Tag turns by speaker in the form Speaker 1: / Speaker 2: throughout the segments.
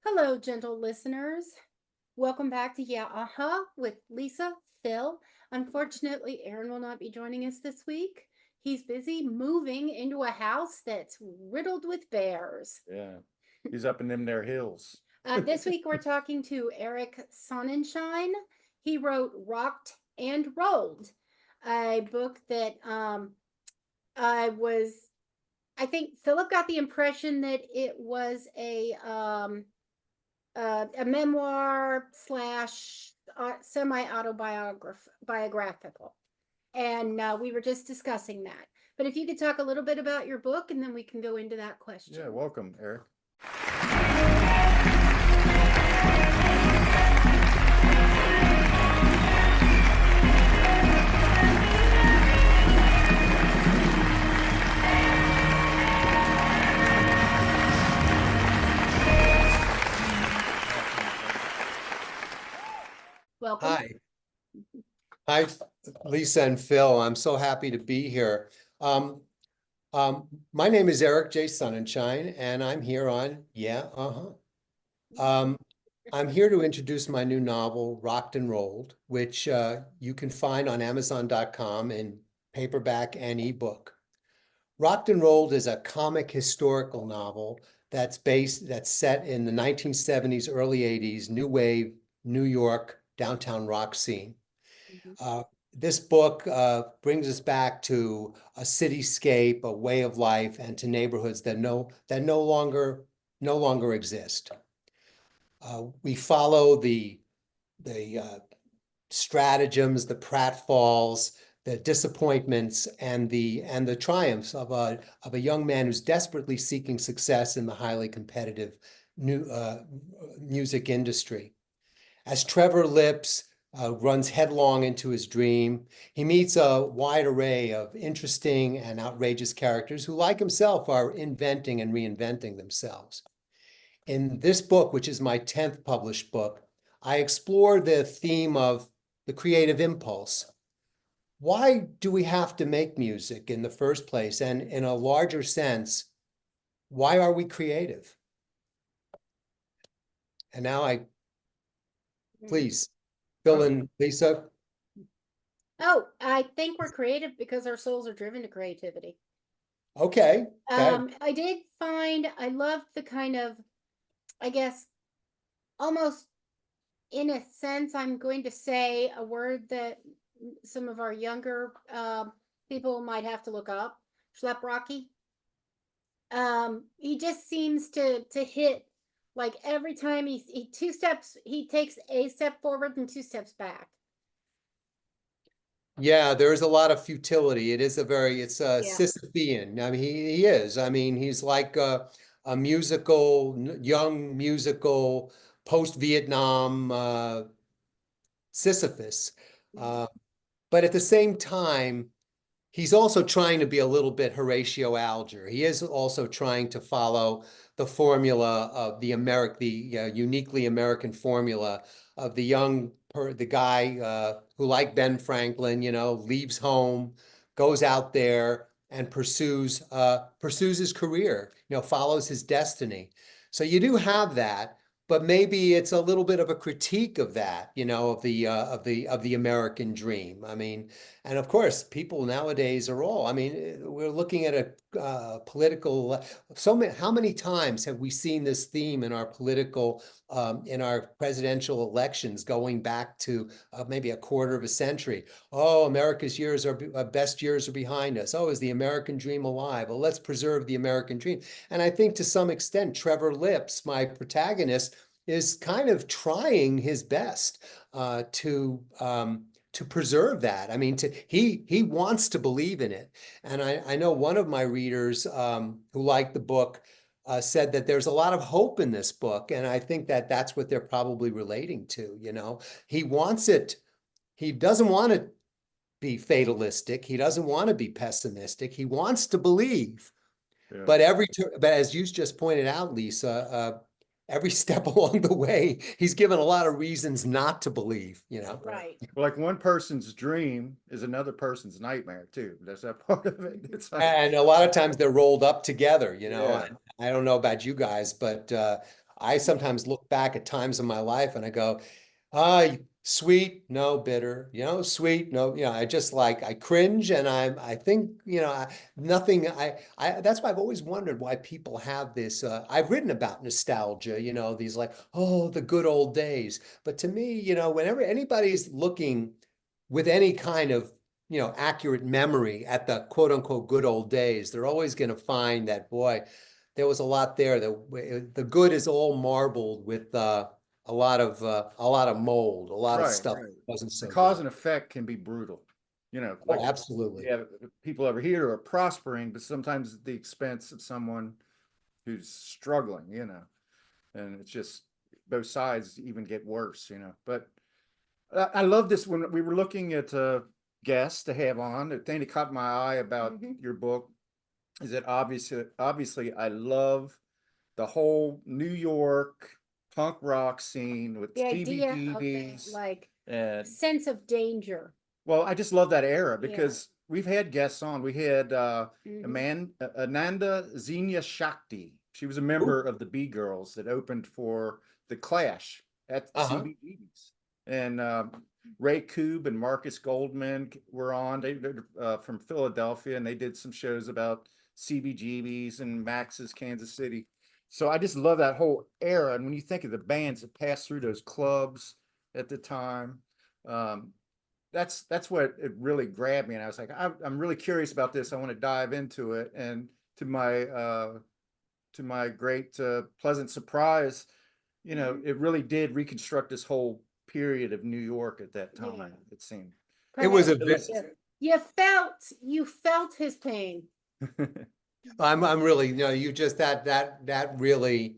Speaker 1: Hello, gentle listeners. Welcome back to YUH with Lisa, Phil. Unfortunately, Aaron will not be joining us this week. He's busy moving into a house that's riddled with bears.
Speaker 2: Yeah, he's up in them there hills.
Speaker 1: This week we're talking to Eric Sonnenschein. He wrote Rocked and Rolled, a book that I think Philip got the impression that it was a memoir slash semi-autobiographical. And we were just discussing that. But if you could talk a little bit about your book, and then we can go into that question.
Speaker 2: Yeah, welcome, Eric.
Speaker 1: Welcome.
Speaker 3: Hi, Lisa and Phil. I'm so happy to be here. My name is Eric J. Sonnenschein, and I'm here on I'm here to introduce my new novel, Rocked and Rolled, which you can find on Amazon.com in paperback and ebook. Rocked and Rolled is a comic historical novel that's set in the 1970s, early 80s, new wave, New York, downtown rock scene. This book brings us back to a cityscape, a way of life, and to neighborhoods that no longer exist. We follow the stratagems, the pratfalls, the disappointments, and the triumphs of a young man who's desperately seeking success in the highly competitive music industry. As Trevor Lips runs headlong into his dream, he meets a wide array of interesting and outrageous characters who, like himself, are inventing and reinventing themselves. In this book, which is my 10th published book, I explore the theme of the creative impulse. Why do we have to make music in the first place? And in a larger sense, why are we creative? And now please, Phil and Lisa.
Speaker 1: Oh, I think we're creative because our souls are driven to creativity.
Speaker 3: Okay.
Speaker 1: I did find I loved the kind of, I guess, almost in a sense, I'm going to say a word that some of our younger people might have to look up. Schleprocky. He just seems to hit, like, every time he takes a step forward and 2 steps back.
Speaker 3: Yeah, there is a lot of futility. It's
Speaker 1: Yeah.
Speaker 3: Sisyphean. I mean, he is. I mean, he's like a young musical, post-Vietnam Sisyphus. But at the same time, he's also trying to be a little bit Horatio Alger. He is also trying to follow the formula of the uniquely American formula of the guy who, like Ben Franklin, leaves home, goes out there and pursues his career, follows his destiny. So you do have that, but maybe it's a little bit of a critique of that, of the American dream. I mean, and of course, people nowadays we're looking at political, how many times have we seen this theme in our political, in our presidential elections going back to maybe a quarter of a century? Oh, America's years are best years are behind us. Oh, is the American dream alive? Well, let's preserve the American dream. And I think to some extent, Trevor Lips, my protagonist, is kind of trying his best to preserve that. I mean, he wants to believe in it. And I know one of my readers who liked the book said that there's a lot of hope in this book. And I think that that's what they're probably relating to, you know. He wants it, he doesn't want to be fatalistic. He doesn't want to be pessimistic. He wants to believe.
Speaker 2: Yeah.
Speaker 3: But but as you just pointed out, Lisa, every step along the way, he's given a lot of reasons not to believe, you know.
Speaker 1: Right.
Speaker 2: Well, like one person's dream is another person's nightmare too. That's that part of it. It's like,
Speaker 3: And a lot of times they're rolled up together, you know.
Speaker 2: yeah,
Speaker 3: I don't know about you guys, but I sometimes look back at times in my life and I go, ah, sweet, no bitter, you know, sweet, no, you know, I just like, I cringe and I think, you know, nothing, that's why I've always wondered why people have this, I've written about nostalgia, you know, these like, oh, the good old days. But to me, you know, whenever anybody's looking with any kind of, you know, accurate memory at the quote unquote good old days, they're always going to find that, boy, there was a lot there. The good is all marbled with a lot of mold, a lot of
Speaker 2: right,
Speaker 3: stuff
Speaker 2: right.
Speaker 3: that wasn't
Speaker 2: The
Speaker 3: so
Speaker 2: cause
Speaker 3: good.
Speaker 2: and effect can be brutal. You know,
Speaker 3: Oh,
Speaker 2: like
Speaker 3: absolutely.
Speaker 2: yeah, people over here are prospering, but sometimes at the expense of someone who's struggling, you know, and it's just both sides even get worse, you know. But I love this when we were looking at guests to have on. The thing that caught my eye about your book is that obviously I love the whole New York punk rock scene with
Speaker 1: The idea of that,
Speaker 2: CBGBs
Speaker 1: like,
Speaker 2: and
Speaker 1: sense of danger.
Speaker 2: well, I just love that era
Speaker 1: Yeah.
Speaker 2: because we've had guests on. We had
Speaker 1: Mhm.
Speaker 2: Ananda Xenia Shakti. She was a
Speaker 3: Ooh,
Speaker 2: member of the B Girls that opened for the Clash at
Speaker 3: uh-huh.
Speaker 2: CBGBs. And Ray Koob and Marcus Goldman were on. They're from Philadelphia, and they did some shows about CBGBs and Max's Kansas City. So I just love that whole era. And when you think of the bands that passed through those clubs at the time, um, that's what it really grabbed me. And I was like, I'm really curious about this. I want to dive into it. And to my great pleasant surprise, you know, it really did reconstruct this whole period of New York at that
Speaker 1: Yeah.
Speaker 2: time, it seemed.
Speaker 3: It
Speaker 1: Kind
Speaker 3: was
Speaker 1: of,
Speaker 3: a
Speaker 1: you felt his pain.
Speaker 3: I'm really, you know, you just that really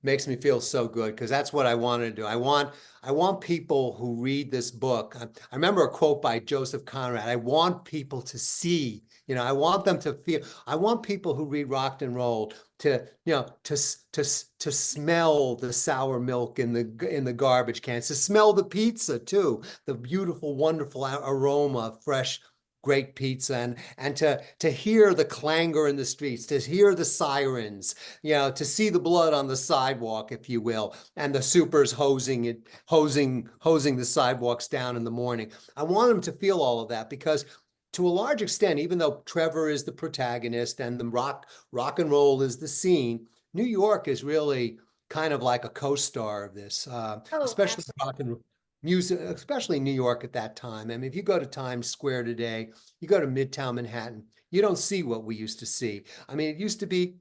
Speaker 3: makes me feel so good because that's what I want to do. I want people who read this book. I remember a quote by Joseph Conrad. I want people to see, you know, I want them to feel. I want people who read Rocked and Rolled to, you know, to smell the sour milk in the garbage cans, to smell the pizza too, the beautiful, wonderful aroma of fresh great pizza and to hear the clangor in the streets, to hear the sirens, you know, to see the blood on the sidewalk, if you will, and the supers hosing the sidewalks down in the morning. I want them to feel all of that because to a large extent, even though Trevor is the protagonist and the rock and roll is the scene, New York is really kind of like a co-star of this,
Speaker 1: Oh,
Speaker 3: especially
Speaker 1: absolutely.
Speaker 3: rock and music, especially New York at that time. I mean, if you go to Times Square today, you go to Midtown Manhattan, you don't see what we used to see. I mean, it used to be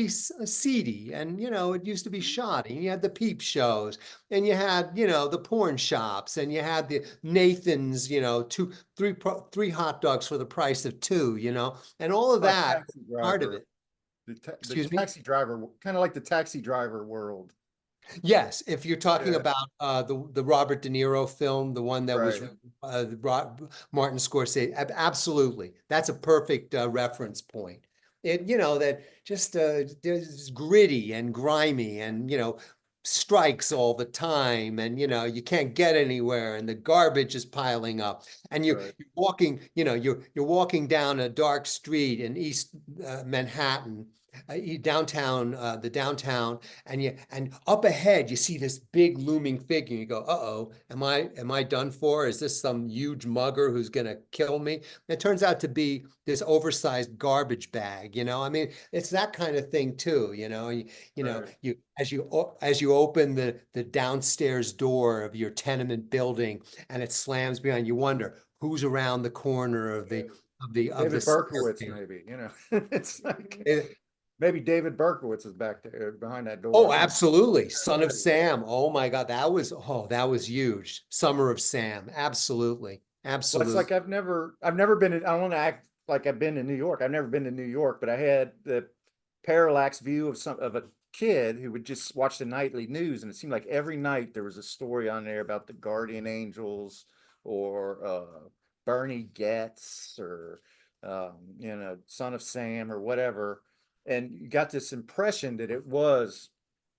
Speaker 3: seedy and, you know, it used to be shoddy. You had the peep shows and you had, you know, the porn shops and you had the Nathan's, you know, three hot dogs for the price of two, you know, and all of
Speaker 2: Like
Speaker 3: that,
Speaker 2: taxi
Speaker 3: part of
Speaker 2: driver,
Speaker 3: it.
Speaker 2: the
Speaker 3: Excuse me?
Speaker 2: taxi driver, kind of like the taxi driver world.
Speaker 3: Yes, if you're talking
Speaker 2: Yeah,
Speaker 3: about the Robert De Niro film, the one that was
Speaker 2: right.
Speaker 3: Martin Scorsese, absolutely, that's a perfect reference point. It you know that just there's gritty and grimy and you know strikes all the time and you know you can't get anywhere and the garbage is piling up and
Speaker 2: Right.
Speaker 3: you're walking you know you're walking down a dark street in East Manhattan downtown, the downtown, and up ahead you see this big looming figure. You go, uh-oh, am I done for? Is this some huge mugger who's gonna kill me? It turns out to be this oversized garbage bag. I mean, it's that kind of thing too.
Speaker 2: Right.
Speaker 3: As you open the downstairs door of your tenement building and it slams behind, you wonder who's around the corner of
Speaker 2: Yeah.
Speaker 3: the
Speaker 2: David Berkowitz,
Speaker 3: staircase.
Speaker 2: maybe, it's like
Speaker 3: Eh,
Speaker 2: maybe David Berkowitz is back there behind that
Speaker 3: Oh,
Speaker 2: door.
Speaker 3: absolutely. Son of Sam. Oh my God. That was huge. Summer of Sam. Absolutely.
Speaker 2: Well, it's
Speaker 3: Absolutely.
Speaker 2: like I've never been I don't want to act like I've been to New York. I've never been to New York, but I had the parallax view of a kid who would just watch the nightly news, and it seemed like every night there was a story on there about the guardian angels or Bernie Getz or Son of Sam or whatever. And you got this impression that
Speaker 1: A
Speaker 2: it was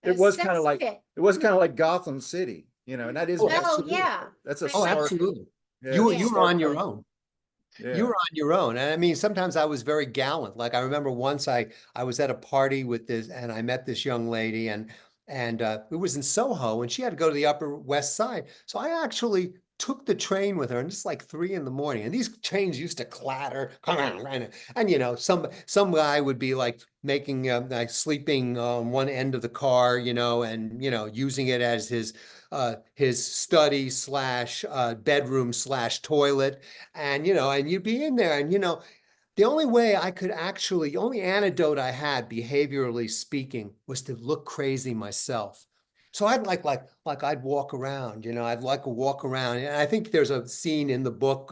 Speaker 2: kind of like
Speaker 1: cesspit.
Speaker 2: it was kind of like Gotham City, and that is
Speaker 3: Oh,
Speaker 2: Gotham.
Speaker 1: Oh,
Speaker 3: absolutely.
Speaker 1: yeah.
Speaker 2: That's a
Speaker 3: Oh,
Speaker 1: I
Speaker 2: stark,
Speaker 3: absolutely.
Speaker 2: yeah,
Speaker 3: You
Speaker 2: it's
Speaker 3: were
Speaker 2: a
Speaker 1: Yeah.
Speaker 3: you were
Speaker 2: stark
Speaker 3: on your
Speaker 2: contrast.
Speaker 3: own. You
Speaker 2: Yeah,
Speaker 3: were on your own. And I mean, sometimes I was very gallant. Like I remember once I was at a party with this and I met this young lady and it was in Soho and she had to go to the Upper West Side. So I actually took the train with her and it's like 3 in the morning. And these trains used to clatter. And some guy would be like making like sleeping on one end of the car, and using it as his study slash bedroom slash toilet and you'd be in there and the only way I could actually, the only antidote I had, behaviorally speaking, was to look crazy myself. So I'd like I'd walk around, I'd like to walk around. And I think there's a scene in the book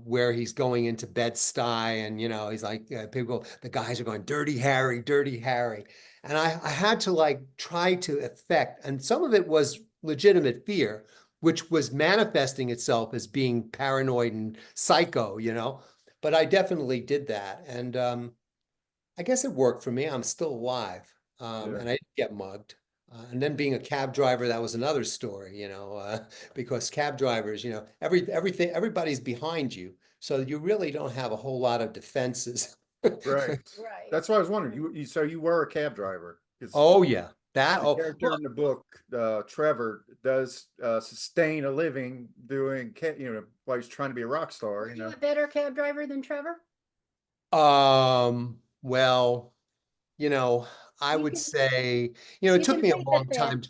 Speaker 3: where he's going into Bed-Stuy and, he's like, the guys are going, Dirty Harry, Dirty Harry. And I had to like try to affect, and some of it was legitimate fear, which was manifesting itself as being paranoid and psycho. But I definitely did that. And I guess it worked for me. I'm still alive.
Speaker 2: yeah,
Speaker 3: And I didn't get mugged. And then being a cab driver, that was another story, because cab drivers, everybody's behind you. So you really don't have a whole lot of defenses.
Speaker 2: right.
Speaker 1: Right.
Speaker 2: That's why I was wondering. So you were a cab driver because
Speaker 3: Oh yeah.
Speaker 2: the character
Speaker 3: Well,
Speaker 2: in the book, Trevor, does sustain a living doing, while he's trying to be a rock
Speaker 1: Were
Speaker 2: star.
Speaker 1: you a better cab driver than Trevor?
Speaker 3: well, you know, I
Speaker 1: You
Speaker 3: would
Speaker 1: can
Speaker 3: say, it
Speaker 1: you
Speaker 3: took
Speaker 1: can
Speaker 3: me a
Speaker 1: plead the
Speaker 3: long
Speaker 1: fifth.
Speaker 3: time.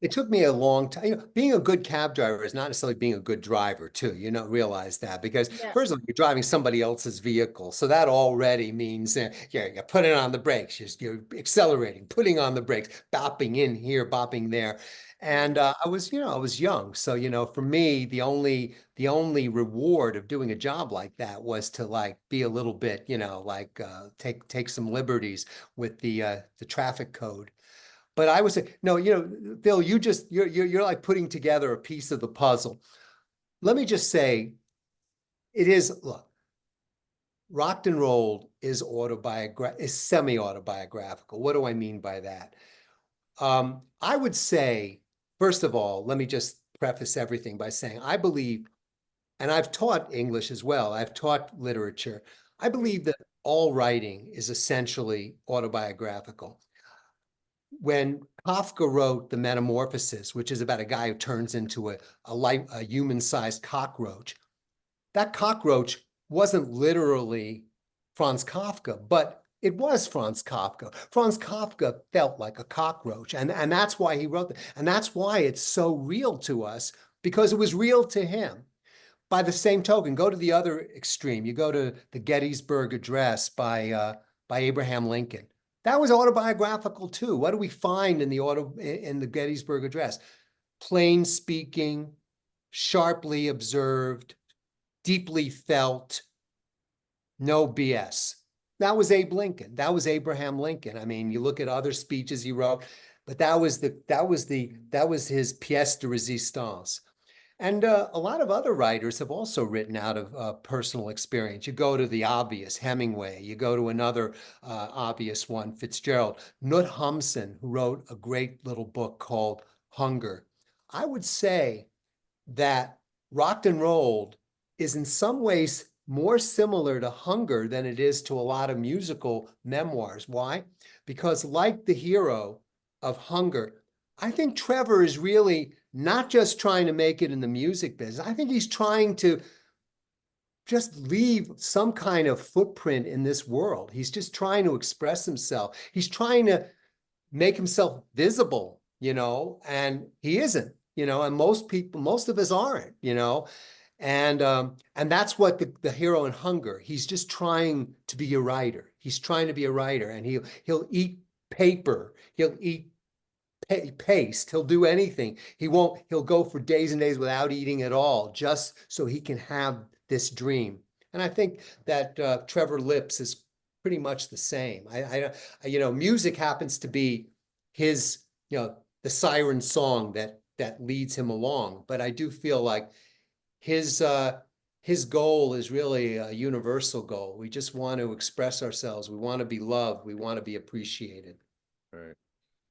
Speaker 3: It took me a long time. Being a good cab driver is not necessarily being a good driver too. You don't realize that because
Speaker 1: Yeah.
Speaker 3: first of all, you're driving somebody else's vehicle, so that already means you're putting on the brakes, you're accelerating, putting on the brakes, bopping in here, bopping there. And I was young, so for me, the only reward of doing a job like that was to like be a little bit, like take some liberties with the traffic code. But I would say, no, Phil, you're like putting together a piece of the puzzle. Let me just say, it is, look, Rocked and Rolled is semi-autobiographical. What do I mean by that? I would say, first of all, let me just preface everything by saying I believe, and I've taught English as well, I've taught literature. I believe that all writing is essentially autobiographical. When Kafka wrote The Metamorphosis, which is about a guy who turns into a human-sized cockroach, that cockroach wasn't literally Franz Kafka, but it was Franz Kafka. Franz Kafka felt like a cockroach, and that's why he wrote that. And that's why it's so real to us, because it was real to him. By the same token, go to the other extreme. You go to the Gettysburg Address by Abraham Lincoln. That was autobiographical too. What do we find in the Gettysburg Address? Plain speaking, sharply observed, deeply felt, no BS. That was Abe Lincoln. That was Abraham Lincoln. I mean, you look at other speeches he wrote, but that was his pièce de résistance. And a lot of other writers have also written out of personal experience. You go to the obvious, Hemingway. You go to another obvious one, Fitzgerald. Knut Hamsun, who wrote a great little book called Hunger. I would say that Rocked and Rolled is in some ways more similar to Hunger than it is to a lot of musical memoirs. Why? Because like the hero of Hunger, I think Trevor is really not just trying to make it in the music business. I think he's trying to just leave some kind of footprint in this world. He's just trying to express himself. He's trying to make himself visible, and he isn't, and most of us aren't, and that's what the hero in Hunger, he's just trying to be a writer. He's trying to be a writer, and he'll eat paper, he'll eat paste, he'll do anything. He'll go for days and days without eating at all, just so he can have this dream. And I think that Trevor Lips is pretty much the same. Music happens to be his, the siren song that leads him along. But I do feel like his goal is really a universal goal. We just want to express ourselves. We want to be loved. We want to be appreciated.
Speaker 2: Right.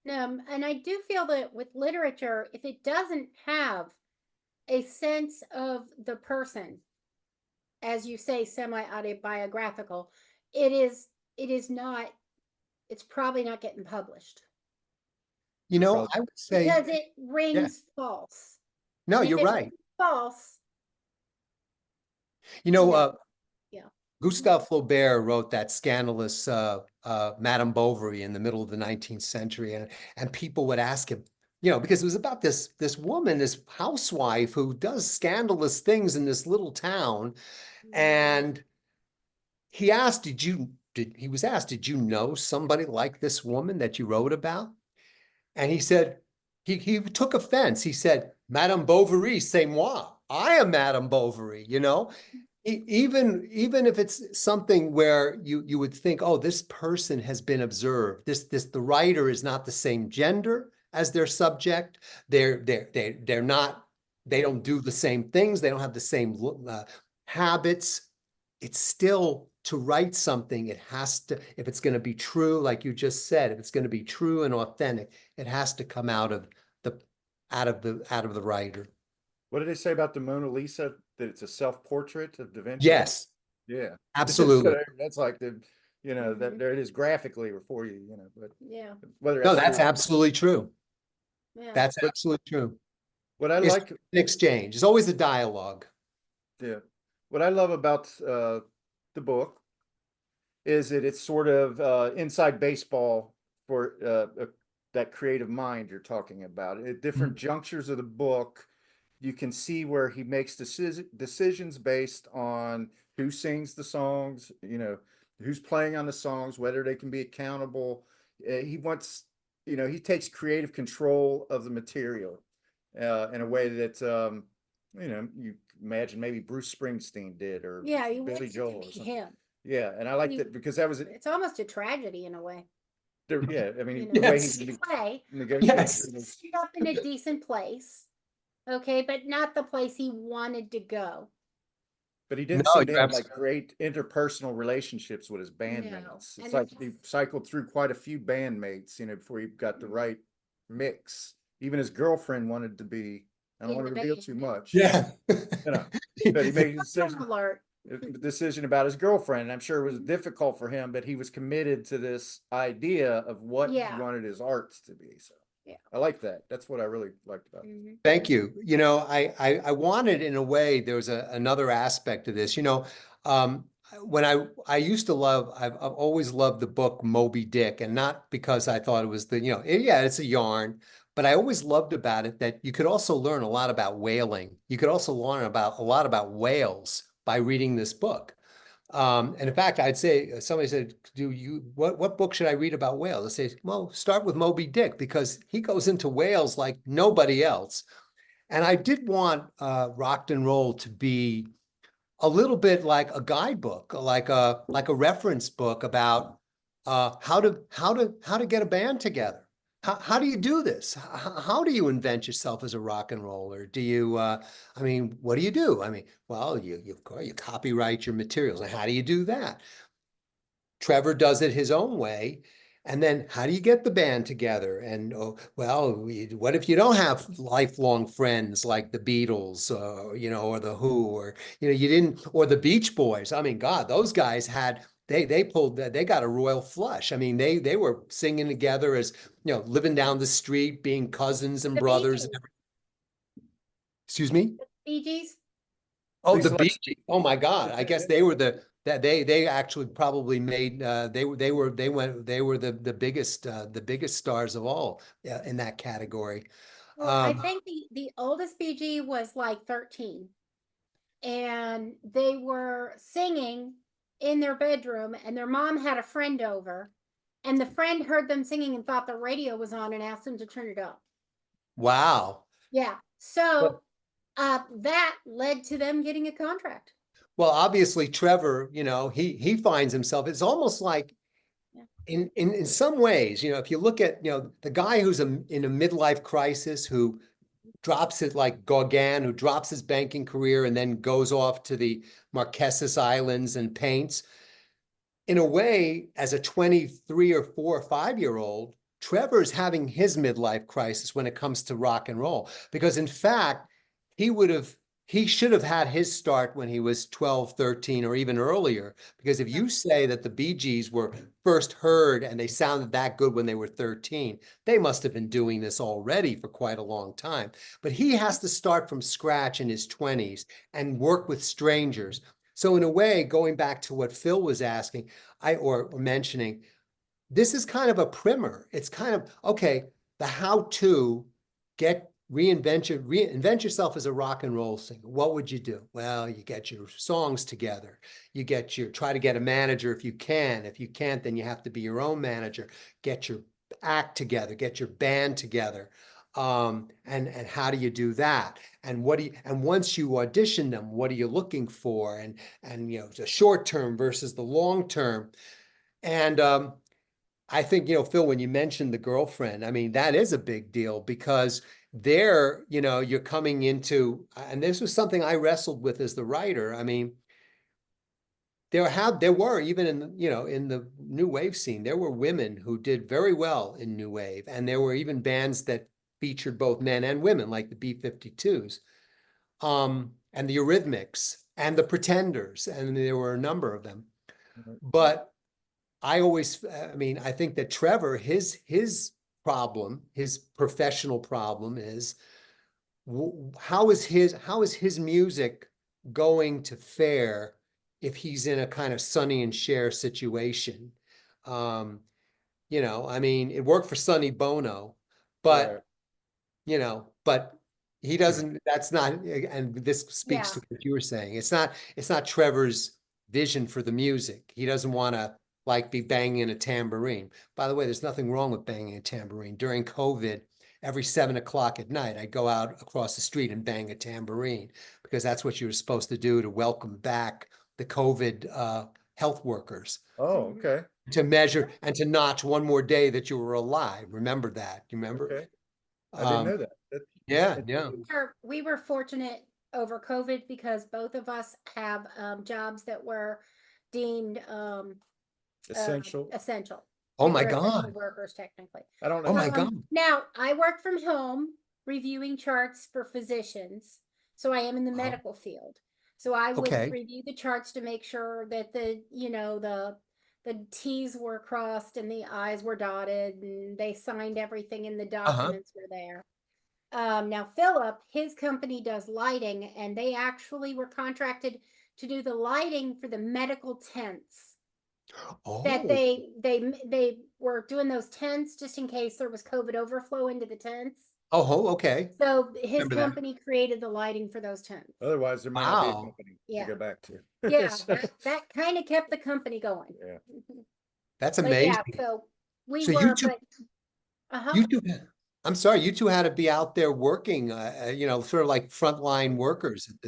Speaker 1: And I do feel that with literature, if it doesn't have a sense of the person, as you say, semi-autobiographical, it's probably not getting published.
Speaker 3: I would say,
Speaker 1: because it rings false.
Speaker 3: no,
Speaker 1: And if
Speaker 3: you're
Speaker 1: it
Speaker 3: right.
Speaker 1: rings false. Yeah.
Speaker 3: Gustave Flaubert wrote that scandalous Madame Bovary in the middle of the 19th century, and people would ask him, because it was about this woman, this housewife who does scandalous things in this little town, and he asked, did you know somebody like this woman that you wrote about? And he said, he took offense. He said, Madame Bovary, c'est moi. I am Madame Bovary, Even if it's something where you would think, oh, this person has been observed. The writer is not the same gender as their subject. They're not. They don't do the same things. They don't have the same habits. It's still, to write something, it has to, if it's going to be true, like you just said, if it's going to be true and authentic, it has to come out of the writer.
Speaker 2: What did they say about the Mona Lisa? That it's a self-portrait of Da Vinci?
Speaker 3: Yes.
Speaker 2: Yeah.
Speaker 3: Absolutely.
Speaker 2: That's like that there it is graphically for you, but
Speaker 1: Yeah.
Speaker 2: whether
Speaker 3: No,
Speaker 2: that's
Speaker 3: that's
Speaker 2: true.
Speaker 3: absolutely true.
Speaker 1: Yeah.
Speaker 3: That's absolutely true.
Speaker 2: What I
Speaker 3: It's
Speaker 2: like,
Speaker 3: an exchange. It's always a dialogue.
Speaker 2: yeah, what I love about the book is that it's sort of inside baseball for that creative mind you're talking about. At different junctures of the book, you can see where he makes decisions based on who sings the songs, who's playing on the songs, whether they can be accountable. He wants, he takes creative control of the material in a way that, you imagine maybe Bruce Springsteen did, or
Speaker 1: Yeah, he
Speaker 2: Billy
Speaker 1: wants it
Speaker 2: Joel
Speaker 1: to
Speaker 2: or
Speaker 1: be
Speaker 2: something.
Speaker 1: him.
Speaker 2: Yeah, and I like
Speaker 1: He-
Speaker 2: that because that was
Speaker 1: It's almost a tragedy in a way.
Speaker 2: yeah. I mean,
Speaker 1: You
Speaker 2: the way
Speaker 3: Yes.
Speaker 2: he
Speaker 1: play.
Speaker 2: negotiates.
Speaker 3: Yes.
Speaker 1: Ended up in a decent place. Okay, but not the place he wanted to go.
Speaker 2: But he didn't
Speaker 3: No,
Speaker 2: seem to
Speaker 3: you're
Speaker 2: have like great interpersonal relationships with his bandmates.
Speaker 1: And
Speaker 2: It's like
Speaker 1: it's-
Speaker 2: he cycled through quite a few bandmates, before he got the right mix. Even his girlfriend wanted to be, I don't
Speaker 1: In
Speaker 2: want to
Speaker 1: the
Speaker 2: reveal
Speaker 1: band.
Speaker 2: too much,
Speaker 3: Yeah.
Speaker 2: but he made a
Speaker 1: Alert.
Speaker 2: decision about his girlfriend. I'm sure it was difficult for him, but he was committed to this idea of what he
Speaker 1: Yeah.
Speaker 2: wanted his arts to be. So
Speaker 1: Yeah.
Speaker 2: I like that. That's what I really liked about it.
Speaker 1: Mhm.
Speaker 3: Thank you. I wanted, in a way, there was another aspect to this. When I used to love, I've always loved the book Moby Dick, and not because I thought it was it's a yarn, but I always loved about it that you could also learn a lot about whaling. You could also learn a lot about whales by reading this book. And in fact, I'd say, somebody said, what book should I read about whales? I say, well, start with Moby Dick, because he goes into whales like nobody else. And I did want Rocked and Roll to be a little bit like a guidebook, like a reference book about how to get a band together. How do you do this? How do you invent yourself as a rock and roller? Do you, what do you do? Well, you copyright your materials. And how do you do that? Trevor does it his own way. And then how do you get the band together? And oh, well, what if you don't have lifelong friends like the Beatles, or the Who, or you didn't, or the Beach Boys? I mean, God, those guys had they got a royal flush. I mean, they were singing together as living down the street, being cousins and
Speaker 1: The Bee
Speaker 3: brothers.
Speaker 1: Gees.
Speaker 3: Excuse me.
Speaker 1: Bee Gees.
Speaker 3: Oh, the
Speaker 2: Lisa
Speaker 3: Bee
Speaker 2: likes-
Speaker 3: Gees. Oh my God. I guess they were they actually probably made the biggest stars of all in that category.
Speaker 1: Well, I
Speaker 3: Um,
Speaker 1: think the oldest BG was like 13, and they were singing in their bedroom, and their mom had a friend over, and the friend heard them singing and thought the radio was on and asked them to turn it up.
Speaker 3: wow.
Speaker 1: Yeah. So that led to them getting a contract.
Speaker 3: Well, obviously Trevor, he finds himself, it's almost like
Speaker 1: Yeah.
Speaker 3: in some ways, if you look at, the guy who's in a midlife crisis, who drops it like Gauguin, who drops his banking career and then goes off to the Marquesas Islands and paints. In a way, as a 23 or 4 or 5-year-old, Trevor's having his midlife crisis when it comes to rock and roll. Because in fact, he should have had his start when he was 12, 13, or even earlier. Because if you say that the Bee Gees were first heard and they sounded that good when they were 13, they must have been doing this already for quite a long time. But he has to start from scratch in his 20s and work with strangers. So in a way, going back to what Phil was asking, or mentioning, this is kind of a primer. It's kind of, okay, the how to reinvent yourself as a rock and roll singer. What would you do? Well, you get your songs together. You try to get a manager if you can. If you can't, then you have to be your own manager. Get your act together, get your band together. And how do you do that? And once you audition them, what are you looking for? And the short term versus the long term. And I think, Phil, when you mentioned the girlfriend, I mean, that is a big deal because you're coming into, and this was something I wrestled with as the writer. I mean, there were even in the new wave scene, there were women who did very well in new wave, and there were even bands that featured both men and women, like the B-52s, and the Eurythmics and the Pretenders, and there were a number of them. But I think that Trevor, his problem, his professional problem is how is his music going to fare if he's in a kind of Sonny and Cher situation? I mean, it worked for Sonny Bono, but
Speaker 2: Right.
Speaker 3: but he doesn't, that's not, and this speaks
Speaker 1: Yeah.
Speaker 3: to what you were saying. It's not Trevor's vision for the music. He doesn't want to like be banging a tambourine. By the way, there's nothing wrong with banging a tambourine. During COVID, every 7 o'clock at night, I'd go out across the street and bang a tambourine because that's what you were supposed to do to welcome back the COVID health workers,
Speaker 2: Oh, okay.
Speaker 3: to measure and to notch one more day that you were alive. Remember that? You remember?
Speaker 2: Okay. I didn't know that.
Speaker 3: Yeah, yeah.
Speaker 1: We were fortunate over COVID because both of us have jobs that were deemed
Speaker 2: Essential.
Speaker 1: essential.
Speaker 3: Oh
Speaker 1: We
Speaker 3: my
Speaker 1: were essential
Speaker 3: God.
Speaker 1: workers technically.
Speaker 2: I don't know.
Speaker 3: Oh my God.
Speaker 1: Now I work from home reviewing charts for physicians, so I am in the
Speaker 3: Oh.
Speaker 1: medical field. So I would
Speaker 3: Okay.
Speaker 1: review the charts to make sure that the T's were crossed and the I's were dotted and they signed everything and the documents were there. Now Philip, his company does lighting, and they actually were contracted to do the lighting for the medical tents. That
Speaker 3: Oh,
Speaker 1: they were doing those tents just in case there was COVID overflow into the tents.
Speaker 3: okay.
Speaker 1: So his
Speaker 3: Remember that.
Speaker 1: company created the lighting for those tents.
Speaker 2: Otherwise, there might not be a
Speaker 3: Wow.
Speaker 2: company
Speaker 1: Yeah.
Speaker 2: to go back to.
Speaker 1: Yeah,
Speaker 2: So,
Speaker 1: that kind of kept the company going.
Speaker 2: yeah.
Speaker 3: That's
Speaker 1: But yeah,
Speaker 3: amazing.
Speaker 1: so we
Speaker 3: So
Speaker 1: were, but
Speaker 3: you two, I'm sorry, you two had to be out there working, sort of like frontline workers in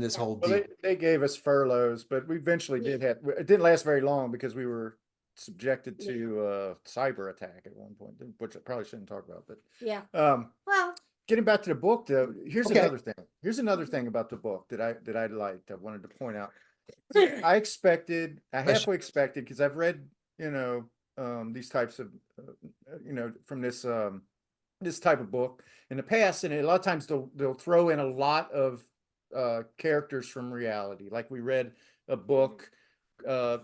Speaker 3: this
Speaker 1: Yeah.
Speaker 3: whole
Speaker 2: Well,
Speaker 3: deal.
Speaker 2: they gave us furloughs, but we eventually
Speaker 1: Yeah.
Speaker 2: it didn't last very long because we were subjected to cyber attack at one point, which I probably shouldn't talk about. But
Speaker 1: yeah.
Speaker 2: um,
Speaker 1: Well,
Speaker 2: getting back to the book, though, here's
Speaker 3: Okay.
Speaker 2: another thing. Here's another thing about the book that I liked. I wanted to point out. I halfway expected, because I've read, these types of, from this type of book in the past, and a lot of times they'll throw in a lot of characters from reality. Like we read a book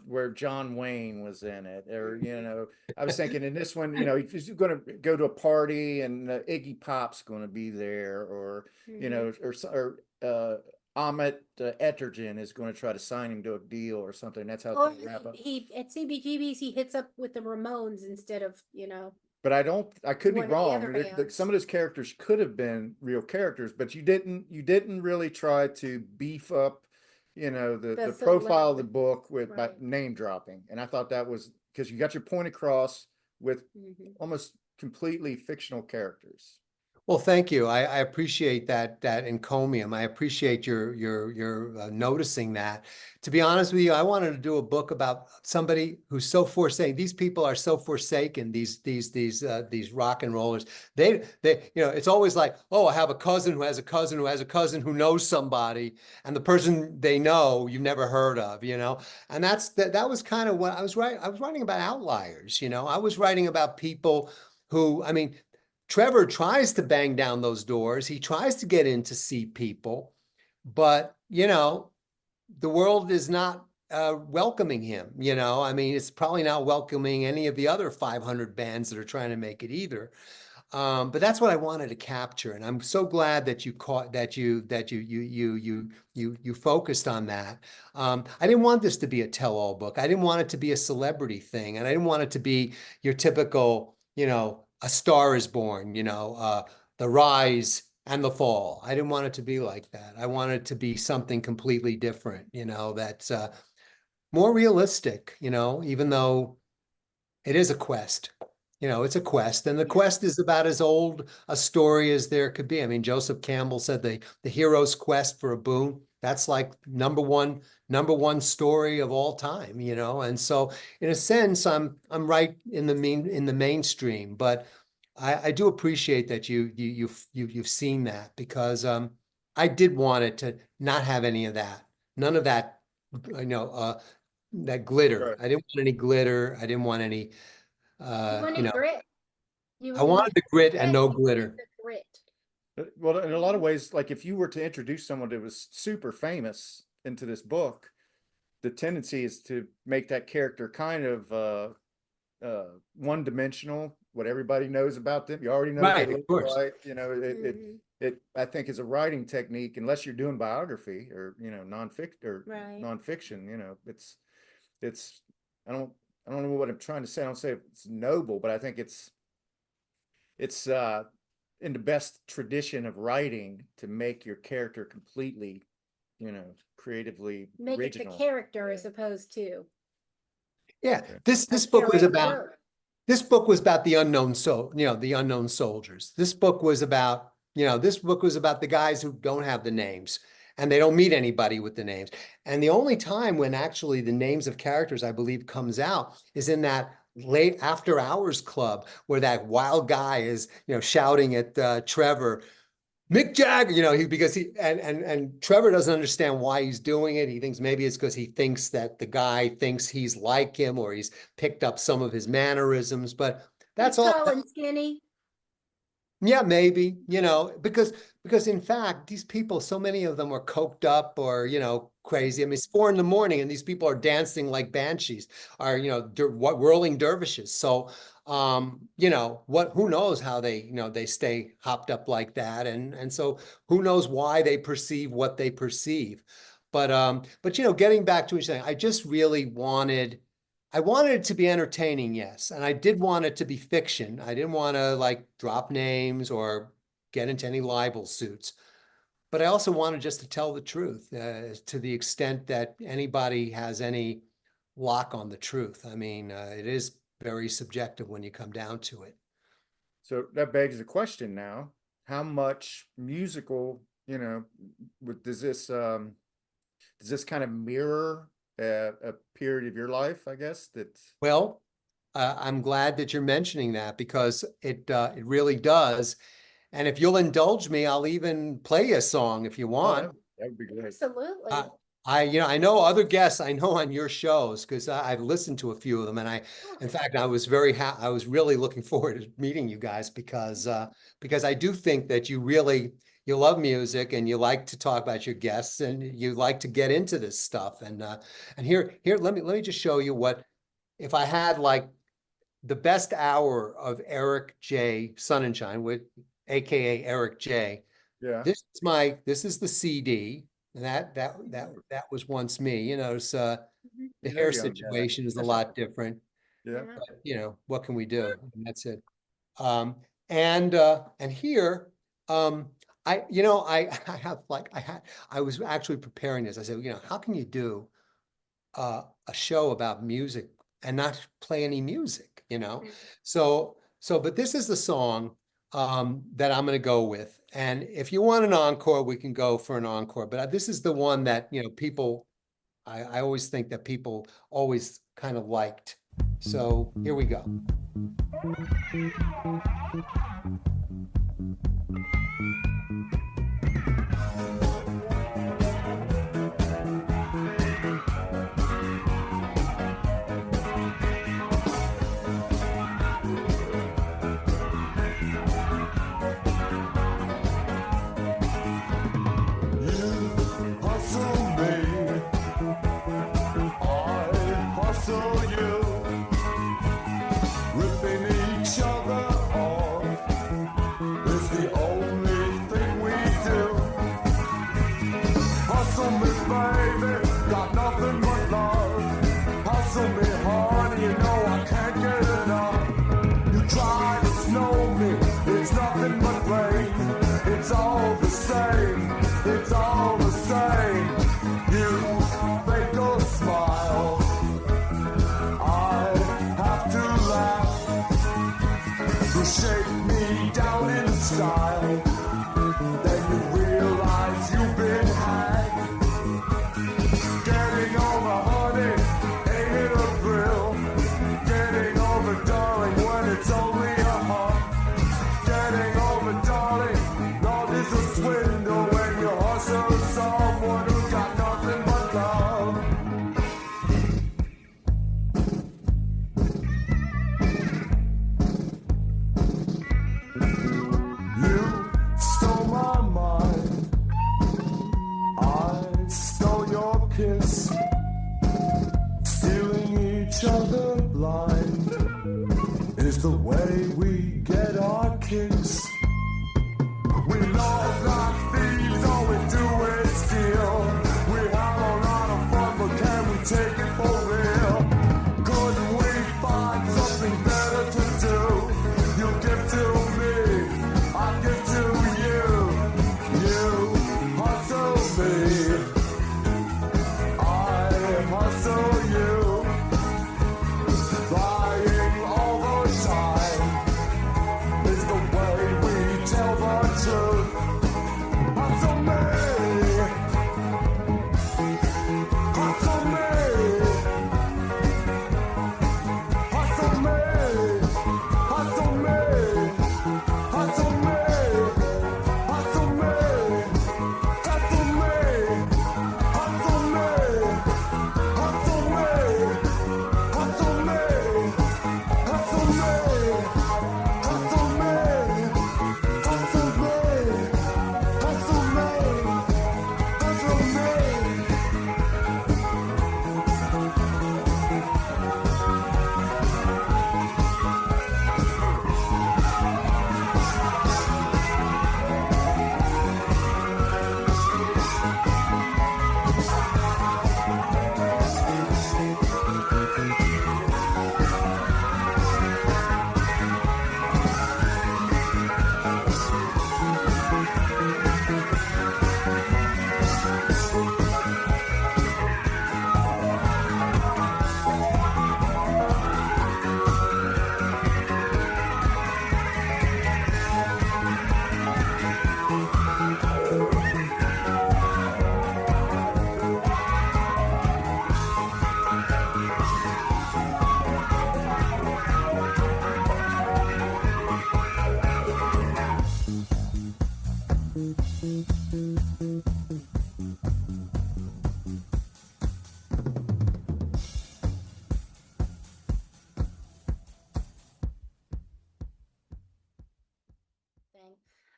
Speaker 2: where John Wayne was in it, or I was thinking in this one, if he's going to go to a party and Iggy Pop's going to be there, or Ahmet Etergen is going to try to sign him to a deal or something. That's how it's
Speaker 1: Or
Speaker 2: going to wrap up.
Speaker 1: he at CBGB's he hits up with the Ramones instead of
Speaker 2: But I could be
Speaker 1: one of the
Speaker 2: wrong.
Speaker 1: other bands.
Speaker 2: Some of those characters could have been real characters, but you didn't really try to beef up, the profile of the book with by
Speaker 1: Right.
Speaker 2: name dropping. And I thought that was because you got your point across with almost completely fictional characters.
Speaker 3: Well, thank you. I appreciate that encomium. I appreciate your noticing that. To be honest with you, I wanted to do a book about somebody who's so forsaken. These people are so forsaken. These rock and rollers. They it's always like, oh, I have a cousin who has a cousin who has a cousin who knows somebody, and the person they know you've never heard of. And that was kind of what I was writing. I was writing about outliers. I was writing about people who, I mean. Trevor tries to bang down those doors. He tries to get in to see people, but the world is not welcoming him. I mean, it's probably not welcoming any of the other 500 bands that are trying to make it either. But that's what I wanted to capture, and I'm so glad that you focused on that. I didn't want this to be a tell-all book. I didn't want it to be a celebrity thing, and I didn't want it to be your typical, A Star Is Born, the rise and the fall. I didn't want it to be like that. I wanted it to be something completely different, that's more realistic, even though it is a quest. It's a quest, and the quest is about as old a story as there could be. I mean, Joseph Campbell said the hero's quest for a boon. That's like number one story of all time, And so, in a sense, I'm right in the mainstream, but I do appreciate that you've seen that, because I did want it to not have any of that, none of that, that glitter.
Speaker 2: Right.
Speaker 3: I didn't want any glitter. I didn't want any.
Speaker 1: You wanted grit.
Speaker 3: I wanted the grit and no glitter.
Speaker 1: The grit.
Speaker 2: Well, in a lot of ways, like if you were to introduce someone that was super famous into this book, the tendency is to make that character kind of one-dimensional. What everybody knows about them, you already know
Speaker 3: Right,
Speaker 2: what they
Speaker 3: of
Speaker 2: look
Speaker 3: course.
Speaker 2: like. It I think is a writing technique, unless you're doing biography or nonfiction
Speaker 1: Right.
Speaker 2: nonfiction. It's I don't know what I'm trying to say. I don't say it's noble, but I think it's in the best tradition of writing to make your character completely, creatively
Speaker 1: Make
Speaker 2: original.
Speaker 1: it the character as opposed to
Speaker 3: Yeah,
Speaker 2: Okay.
Speaker 3: this
Speaker 1: a
Speaker 3: book was about
Speaker 1: character.
Speaker 3: the unknown the unknown soldiers. This book was about the guys who don't have the names, and they don't meet anybody with the names. And the only time when actually the names of characters, I believe, comes out is in that late after hours club, where that wild guy is, shouting at Trevor, Mick Jagger, because and Trevor doesn't understand why he's doing it. He thinks maybe it's because he thinks that the guy thinks he's like him, or he's picked up some of his mannerisms, but that's
Speaker 1: He's
Speaker 3: all.
Speaker 1: tall and skinny.
Speaker 3: Yeah, maybe, because in fact, these people, so many of them are coked up or, crazy. I mean, it's 4 a.m. and these people are dancing like banshees, are, whirling dervishes. So, who knows how they stay hopped up like that. And so who knows why they perceive what they perceive. But getting back to what you're saying, I just really I wanted it to be entertaining, yes. And I did want it to be fiction. I didn't want to drop names or get into any libel suits. But I also wanted just to tell the truth, to the extent that anybody has any lock on the truth. I mean, it is very subjective when you come down to it.
Speaker 2: So that begs the question now: how much musical, does this kind of mirror a period of your life? I guess
Speaker 3: Well, I'm glad that you're mentioning that, because it really does. And if you'll indulge me, I'll even play a song if you want.
Speaker 2: That would be great.
Speaker 1: Absolutely.
Speaker 3: I know other guests I know on your shows because I've listened to a few of them, and in fact, I was I was really looking forward to meeting you guys because I do think that you love music and you like to talk about your guests and you like to get into this stuff. And here let me just show you what if I had like the best hour of Eric J. Sonnenschein with AKA Eric J.
Speaker 2: Yeah.
Speaker 3: This is the CD. And that was once me, so
Speaker 1: Mhm.
Speaker 3: the
Speaker 2: You're
Speaker 3: hair
Speaker 2: young, yeah.
Speaker 3: situation is a lot different,
Speaker 2: Yeah.
Speaker 1: Yeah.
Speaker 3: what can we do? And that's it. And here, I have like, I was actually preparing this. I said, how can you do a show about music and not play any music,
Speaker 1: Mhm.
Speaker 3: but this is the song that I'm going to go with. And if you want an encore, we can go for an encore. But this is the one that, people, I always think that people always kind of liked. So here we go.
Speaker 4: Shake me down in style, then you realize you've been had. Getting over, honey, ain't it a thrill? Getting over, darling, when it's only a hug. Getting over, darling, love is a swindle when you hustle someone who's got nothing but love. You stole my mind, I stole your kiss, stealing each other blind is the way we get our kicks. We love like thieves, all we do is steal. We have a lot of fun, but can we take it for real? Couldn't we find something better to do? You give to me, I give to you. You hustle me, I hustle you. Buying overtime,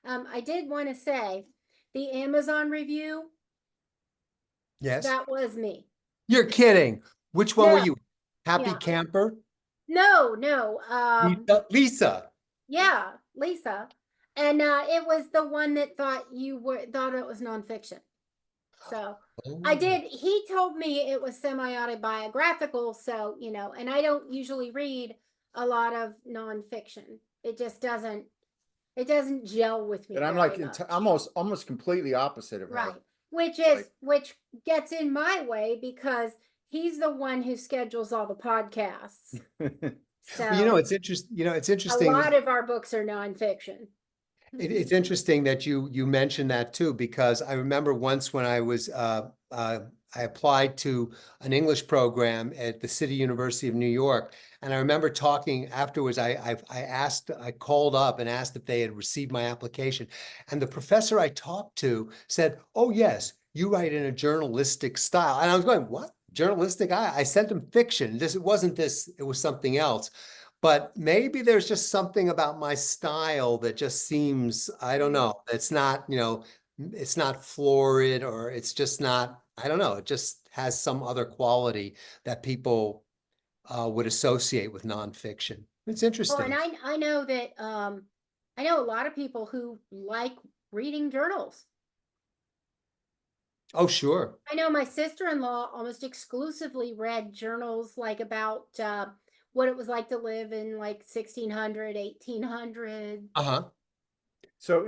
Speaker 1: I did want to say the Amazon review,
Speaker 3: Yes.
Speaker 1: that was me.
Speaker 3: You're kidding. Which one were
Speaker 1: No,
Speaker 3: you? Happy
Speaker 1: yeah.
Speaker 3: Camper?
Speaker 1: No.
Speaker 3: Lisa.
Speaker 1: Yeah, Lisa. And it was the one that thought it was nonfiction. So I
Speaker 3: Oh.
Speaker 1: did, he told me it was semi-autobiographical, so and I don't usually read a lot of nonfiction. It just doesn't gel with me
Speaker 2: And I'm
Speaker 1: very
Speaker 2: like,
Speaker 1: much.
Speaker 2: I'm almost completely opposite of her.
Speaker 1: Right. Which
Speaker 2: Like-
Speaker 1: gets in my way because he's the one who schedules all the podcasts. So
Speaker 3: Well, it's interesting. It's
Speaker 1: a
Speaker 3: interesting.
Speaker 1: lot of our books are nonfiction.
Speaker 3: It's interesting that you mentioned that too, because I remember once when I was I applied to an English program at the City University of New York, and I remember talking afterwards. I called up and asked if they had received my application, and the professor I talked to said, "Oh yes, you write in a journalistic style," and I was going, "What? Journalistic?" I sent him fiction. It wasn't this. It was something else. But maybe there's just something about my style that just seems, I don't know, it's not, it's not florid, or it's just not, I don't know, it just has some other quality that people would associate with nonfiction. It's
Speaker 1: Oh,
Speaker 3: interesting.
Speaker 1: and I know that I know a lot of people who like reading journals.
Speaker 3: Oh, sure.
Speaker 1: I know my sister-in-law almost exclusively read journals like about what it was like to live in like 1600, 1800.
Speaker 3: Uh-huh.
Speaker 2: So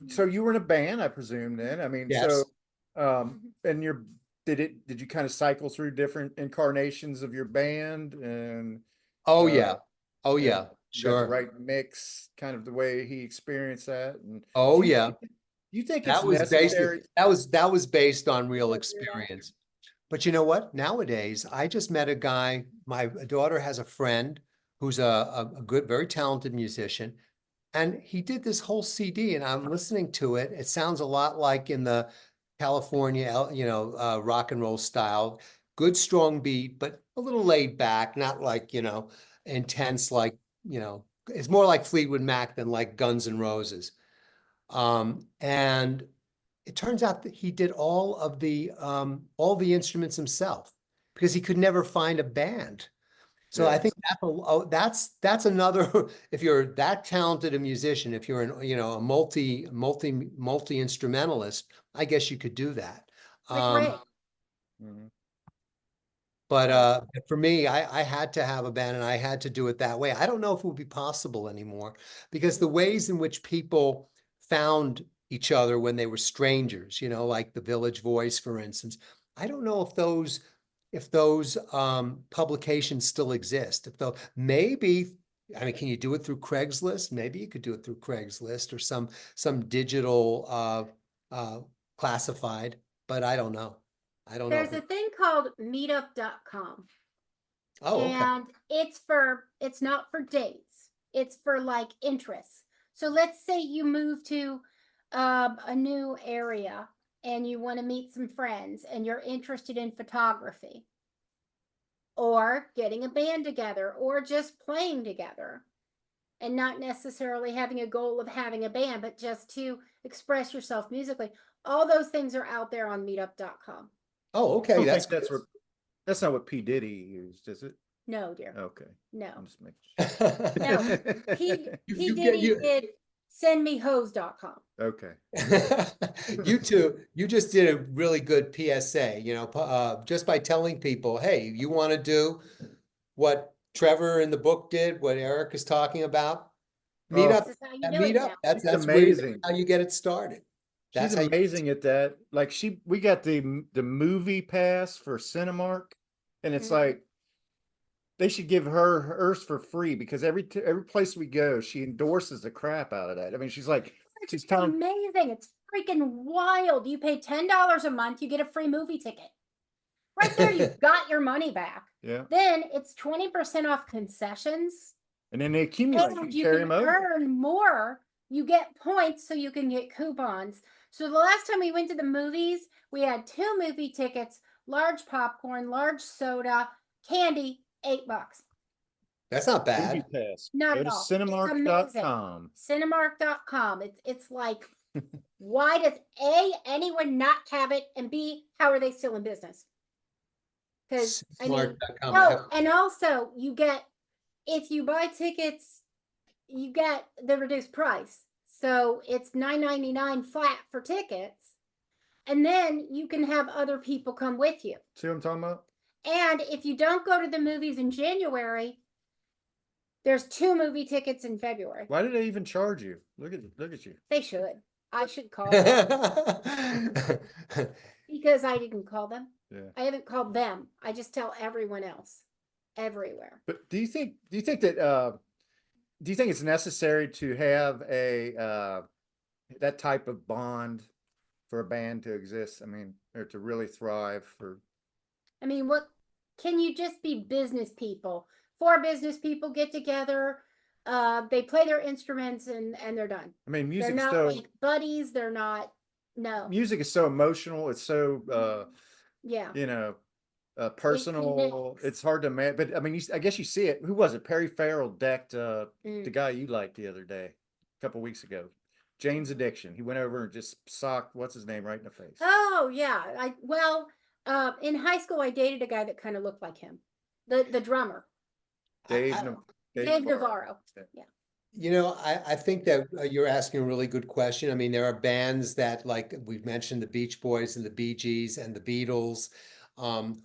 Speaker 2: so you were in a band, I presume then. I mean, so
Speaker 3: Yes.
Speaker 2: and did you kind of cycle through different incarnations of your band and
Speaker 3: Oh,
Speaker 2: uh
Speaker 3: yeah. Oh,
Speaker 2: and
Speaker 3: yeah.
Speaker 2: you got the
Speaker 3: Sure.
Speaker 2: right mix, kind of the way he experienced that? And
Speaker 3: Oh,
Speaker 2: do you
Speaker 3: yeah.
Speaker 2: do you think it's
Speaker 3: That was based,
Speaker 2: necessary?
Speaker 3: that was based on real
Speaker 1: Weirdo.
Speaker 3: experience. But you know what? Nowadays, I just met a guy. My daughter has a friend who's a good, very talented musician. And he did this whole CD, and I'm listening to it. It sounds a lot like in the California, rock and roll style. Good, strong beat, but a little laid back, not like, intense, like, it's more like Fleetwood Mac than like Guns N' Roses. And it turns out that he did all the instruments himself because he could never find a band. So I
Speaker 2: Yeah.
Speaker 3: think that's another, if you're that talented a musician, if you're a multi instrumentalist, I guess you could do that.
Speaker 1: Like Ray.
Speaker 2: Mhm.
Speaker 3: But for me, I had to have a band, and I had to do it that way. I don't know if it would be possible anymore, because the ways in which people found each other when they were strangers, like the Village Voice, for instance, I don't know if those publications still exist. If though maybe, I mean, can you do it through Craigslist? Maybe you could do it through Craigslist or some digital classified, but I don't know. I don't know.
Speaker 1: There's a thing called meetup.com.
Speaker 3: Oh, okay.
Speaker 1: And it's not for dates. It's for like interests. So let's say you move to a new area and you want to meet some friends and you're interested in photography or getting a band together or just playing together and not necessarily having a goal of having a band, but just to express yourself musically. All those things are out there on meetup.com.
Speaker 3: Oh,
Speaker 2: I
Speaker 3: okay.
Speaker 2: don't
Speaker 3: That's
Speaker 2: think that's not what P. Diddy used, is it?
Speaker 1: No, dear.
Speaker 2: Okay.
Speaker 1: No.
Speaker 2: I'm just making
Speaker 1: No. P
Speaker 3: You
Speaker 1: Diddy did sendmehose.com.
Speaker 2: Okay.
Speaker 3: you just did a really good PSA, just by telling people, hey, you want to do what Trevor in the book did, what Eric is talking about, meet
Speaker 2: Oh,
Speaker 3: up
Speaker 1: This is how you
Speaker 3: at
Speaker 1: do it
Speaker 3: meetup.
Speaker 1: now.
Speaker 3: That's
Speaker 2: amazing.
Speaker 3: how you get it started.
Speaker 2: She's
Speaker 3: That's how you,
Speaker 2: amazing at that. Like we got the movie pass for Cinemark, and it's
Speaker 1: Mhm.
Speaker 2: like they should give her hers for free because every place we go, she endorses the crap out of that. I mean, she's
Speaker 1: It's
Speaker 2: telling,
Speaker 1: amazing. It's freaking wild. You pay $10 a month, you get a free movie ticket. Right there, you got your money back.
Speaker 2: yeah,
Speaker 1: Then it's 20% off concessions.
Speaker 2: and then they accumulate.
Speaker 1: And
Speaker 2: You
Speaker 1: you
Speaker 2: carry
Speaker 1: can
Speaker 2: them over.
Speaker 1: earn more. You get points so you can get coupons. So the last time we went to the movies, we had 2 movie tickets, large popcorn, large soda, candy, $8.
Speaker 3: That's not
Speaker 2: Movie
Speaker 3: bad.
Speaker 2: Pass.
Speaker 1: Not
Speaker 2: Go
Speaker 1: at
Speaker 2: to
Speaker 1: all. It's amazing.
Speaker 2: cinemark.com.
Speaker 1: Cinemark.com. It's like, why does anyone not have it, and B, how are they still in business? Because I mean,
Speaker 3: Smart.com.
Speaker 1: oh, and also you get, if you buy tickets, you get the reduced price. So it's $9.99 flat for tickets, and then you can have other people come with you.
Speaker 2: See what I'm talking about?
Speaker 1: And if you don't go to the movies in January, there's 2 movie tickets in February.
Speaker 2: Why did they even charge you? Look at you.
Speaker 1: They should. I should call them because I didn't call them.
Speaker 2: Yeah.
Speaker 1: I haven't called them. I just tell everyone else, everywhere.
Speaker 2: But do you think it's necessary to have a that type of bond for a band to exist? I mean, or to really thrive for
Speaker 1: I mean, what can you just be business people? 4 business people get together, they play their instruments and they're done.
Speaker 2: I mean,
Speaker 1: They're
Speaker 2: music is
Speaker 1: not
Speaker 2: so
Speaker 1: like buddies. They're not. No.
Speaker 2: music is so emotional. It's so
Speaker 1: Yeah.
Speaker 2: you know, personal. It's hard to imagine, but I mean, I guess you see it. Who was it? Perry Farrell decked the guy you liked the other day, a couple weeks ago. Jane's Addiction. He went over and just socked what's his name right in the face.
Speaker 1: Oh yeah. In high school, I dated a guy that kind of looked like him, the drummer,
Speaker 2: Dave
Speaker 1: Dave Navarro. Yeah.
Speaker 3: You know, I think that you're asking a really good question. I mean, there are bands that, like we've mentioned, the Beach Boys and the Bee Gees and the Beatles,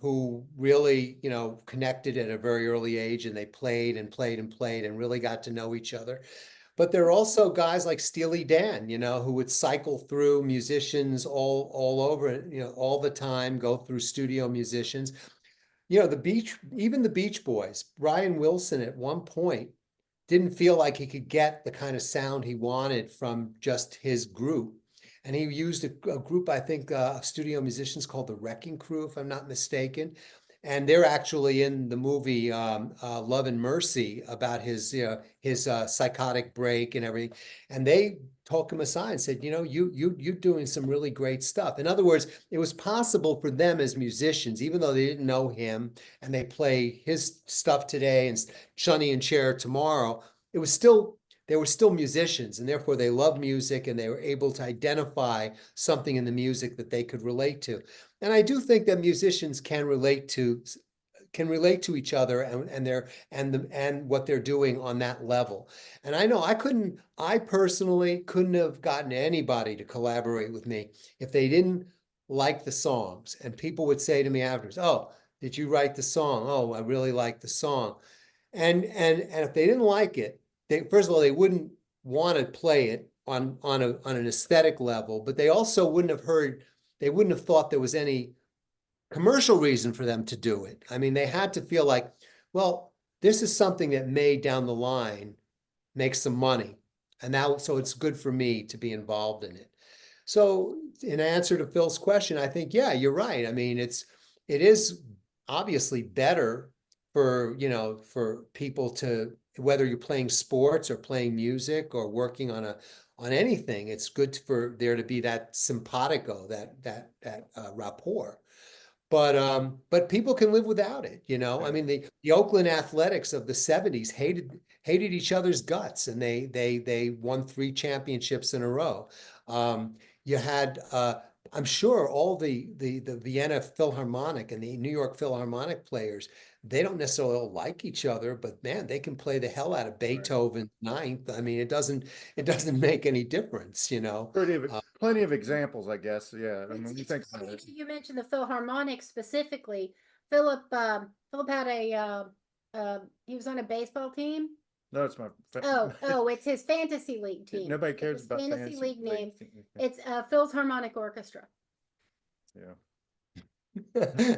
Speaker 3: who really, you know, connected at a very early age, and they played and played and played and really got to know each other. But there are also guys like Steely Dan, you know, who would cycle through musicians all over, you know, all the time, go through studio musicians. You know, even the Beach Boys, Brian Wilson at one point didn't feel like he could get the kind of sound he wanted from just his group. And he used a group, I think, of studio musicians called the Wrecking Crew, if I'm not mistaken. And they're actually in the movie Love and Mercy about his psychotic break and everything. And they took him aside and said, you know, you're doing some really great stuff. In other words, it was possible for them as musicians, even though they didn't know him and they play his stuff today and Sonny and Cher tomorrow, they were still musicians, and therefore they loved music and they were able to identify something in the music that they could relate to. And I do think that musicians can relate to each other and what they're doing on that level. And I know I personally couldn't have gotten anybody to collaborate with me if they didn't like the songs. And people would say to me afterwards, "Oh, did you write the song? Oh, I really like the song." And if they didn't like it, first of all, they wouldn't want to play it on an aesthetic level, but they also wouldn't have thought there was any commercial reason for them to do it. I mean, they had to feel like, well, this is something that may down the line make some money. And now, so it's good for me to be involved in it. So in answer to Phil's question, I think, yeah, you're right. I mean, it is obviously better for people to, whether you're playing sports or playing music or working on anything, it's good for there to be that simpatico, that rapport. But people can live without it, you know. I mean, the Oakland Athletics of the 70s hated each other's guts, and they won 3 championships in a row. You had I'm sure all the Vienna Philharmonic and the New York Philharmonic players, they don't necessarily all like each other, but man, they can play the hell out of Beethoven's Ninth. I mean, it doesn't make any difference, you know.
Speaker 2: Plenty of examples, I guess. Yeah, I mean, you think about it.
Speaker 1: You mentioned the Philharmonic specifically. Philip had he was on a baseball team.
Speaker 2: No, it's my.
Speaker 1: It's his fantasy league team.
Speaker 2: Nobody cares
Speaker 1: His
Speaker 2: about
Speaker 1: fantasy league name.
Speaker 2: team.
Speaker 1: It's Phil's Harmonic Orchestra.
Speaker 2: Yeah.
Speaker 1: I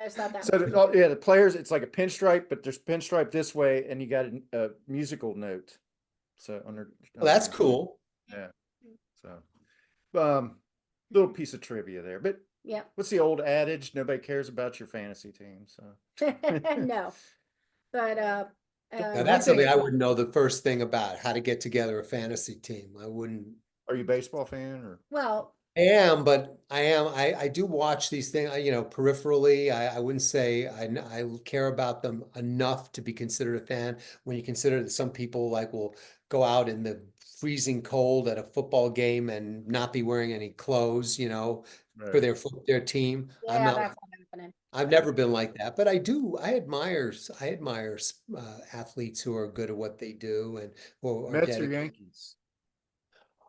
Speaker 1: just thought that.
Speaker 2: So the players, it's like a pinstripe, but there's pinstripe this way, and you got a musical note. So
Speaker 3: Well, that's cool.
Speaker 2: Yeah. So, little piece of trivia there, but
Speaker 1: yeah.
Speaker 2: What's the old adage? Nobody cares about your fantasy team. So
Speaker 1: no, but
Speaker 3: now that's something I wouldn't know the first thing about, how to get together a fantasy team. I wouldn't.
Speaker 2: Are you a baseball fan or?
Speaker 1: Well,
Speaker 3: I do watch these things, you know, peripherally. I wouldn't say I care about them enough to be considered a fan. When you consider that some people like will go out in the freezing cold at a football game and not be wearing any clothes, you know, for
Speaker 2: Right.
Speaker 3: their team. I'm
Speaker 1: Yeah,
Speaker 3: not,
Speaker 1: that's not happening.
Speaker 3: I've never been like that, but I admire athletes who are good at what they do and who are
Speaker 2: Mets or
Speaker 3: dedicated.
Speaker 2: Yankees?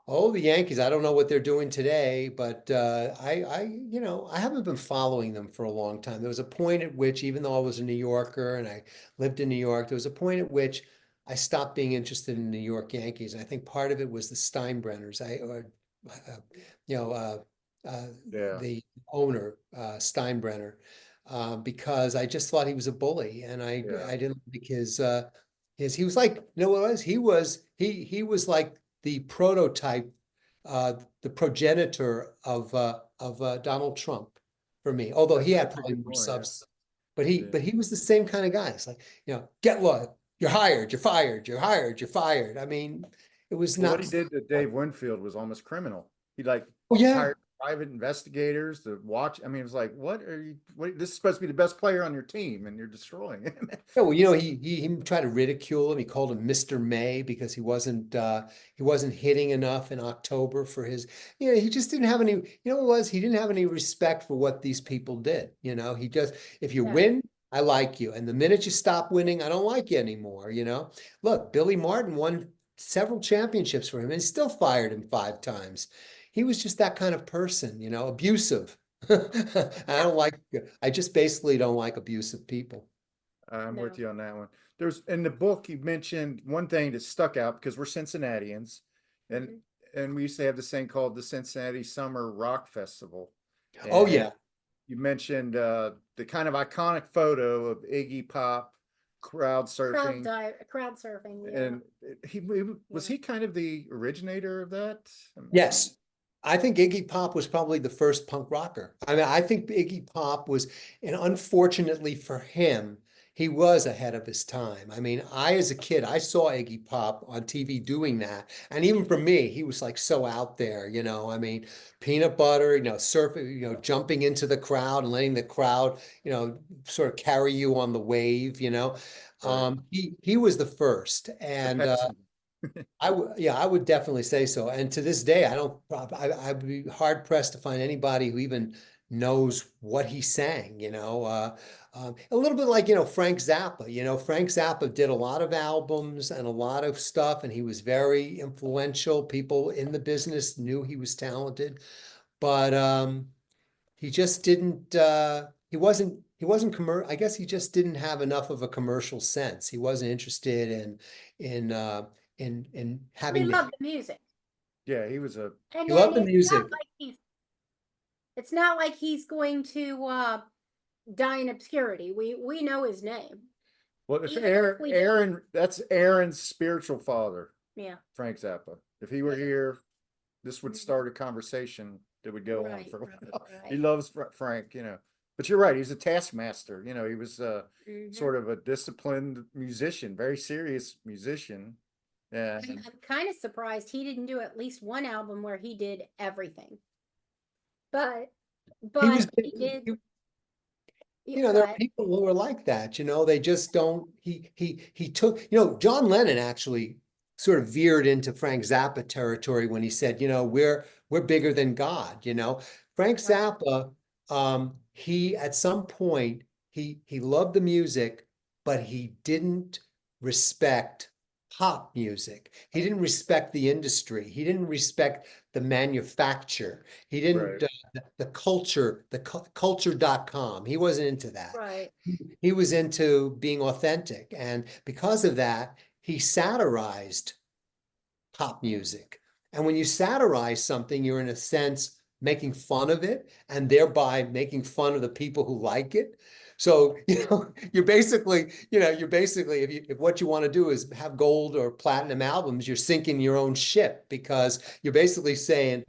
Speaker 3: Oh, the Yankees. I don't know what they're doing today, but you know, I haven't been following them for a long time. There was a point at which, even though I was a New Yorker and I lived in New York, there was a point at which I stopped being interested in New York Yankees. And I think part of it was the Steinbrenners. You know,
Speaker 2: Yeah,
Speaker 3: the owner, Steinbrenner, because I just thought he was a bully, and
Speaker 2: yeah.
Speaker 3: I didn't like he was like, you know what it was? He was like the prototype, the progenitor of Donald Trump for me. Although he had
Speaker 2: That's a
Speaker 3: probably
Speaker 2: good
Speaker 3: more
Speaker 2: point. Yeah.
Speaker 3: substance, but he
Speaker 2: Yeah.
Speaker 3: but he was the same kind of guy. It's like, you know, get low, you're hired, you're fired, you're hired, you're fired. I mean, it was
Speaker 2: Well, what he
Speaker 3: nuts.
Speaker 2: did to Dave Winfield was almost criminal. He like
Speaker 3: Oh yeah.
Speaker 2: hired private investigators to watch. I mean, it was like, what are you? What, this is supposed to be the best player on your team, and you're destroying him.
Speaker 3: Yeah, well, you know, he tried to ridicule him. He called him Mr. May because he wasn't hitting enough in October for his, you know, he just didn't have any, you know what it was? He didn't have any respect for what these people did. You know, he just, if you
Speaker 1: Yeah.
Speaker 3: win, I like you. And the minute you stop winning, I don't like you anymore, you know? Look, Billy Martin won several championships for him and still fired him 5 times. He was just that kind of person, you know, abusive. I just basically don't like abusive people.
Speaker 2: I'm with
Speaker 1: No.
Speaker 2: you on that one. There's in the book you mentioned one thing that stuck out because we're Cincinnatians, and
Speaker 1: Mhm.
Speaker 2: and we used to have this thing called the Cincinnati Summer Rock Festival.
Speaker 3: Oh
Speaker 2: And
Speaker 3: yeah.
Speaker 2: you mentioned the kind of iconic photo of Iggy Pop crowd surfing,
Speaker 1: Crowd surfing, yeah,
Speaker 2: and was
Speaker 1: yeah.
Speaker 2: he kind of the originator of that?
Speaker 3: Yes. I think Iggy Pop was probably the first punk rocker. I mean, I think Iggy Pop was, and unfortunately for him, he was ahead of his time. I mean, as a kid, I saw Iggy Pop on TV doing that. And even for me, he was like so out there, you know. I mean, peanut butter, you know, surfing, you know, jumping into the crowd and letting the crowd, you know, sort of carry you on the wave, you know.
Speaker 2: Right.
Speaker 3: He was the first.
Speaker 2: The
Speaker 3: And
Speaker 2: pet symbol.
Speaker 3: yeah, I would definitely say so. And to this day, I'd be hard pressed to find anybody who even knows what he sang, you know. A little bit like, you know, Frank Zappa. You know, Frank Zappa did a lot of albums and a lot of stuff, and he was very influential. People in the business knew he was talented, but he just didn't I guess he just didn't have enough of a commercial sense. He wasn't interested in
Speaker 1: But he
Speaker 3: having
Speaker 1: loved the music,
Speaker 2: Yeah, he was a
Speaker 3: he loved the
Speaker 1: it's not
Speaker 3: music.
Speaker 1: like he's going to die in obscurity. We know his name,
Speaker 2: well. If
Speaker 1: even if we don't.
Speaker 2: Aaron, that's Aaron's spiritual father,
Speaker 1: Yeah,
Speaker 2: Frank Zappa. If he were
Speaker 1: yeah.
Speaker 2: here, this would
Speaker 1: Mhm.
Speaker 2: start a conversation that would go on
Speaker 1: Right,
Speaker 2: for a while.
Speaker 1: right,
Speaker 2: He
Speaker 1: right.
Speaker 2: loves Frank, you know. But you're right, he's a taskmaster. You know, he was
Speaker 1: Mhm.
Speaker 2: sort of a disciplined musician, very serious musician. Yeah.
Speaker 1: I'm kind of surprised he didn't do at least one album where he did everything. But
Speaker 3: He was
Speaker 1: he did.
Speaker 3: You know,
Speaker 1: Go
Speaker 3: there are
Speaker 1: ahead.
Speaker 3: people who are like that, you know, they just don't, he took, you know, John Lennon actually sort of veered into Frank Zappa territory when he said, you know, we're bigger than God, you know. Frank
Speaker 1: Right.
Speaker 3: Zappa, he at some point he loved the music, but he didn't respect pop music. He didn't respect the industry. He didn't respect the manufacture. He
Speaker 2: Right.
Speaker 3: didn't the culture, culture.com. He wasn't into that.
Speaker 1: Right.
Speaker 3: He was into being authentic. And because of that, he satirized pop music. And when you satirize something, you're in a sense making fun of it and thereby making fun of the people who like it. So, you know, you're basically, if what you want to do is have gold or platinum albums, you're sinking your own ship because you're basically saying,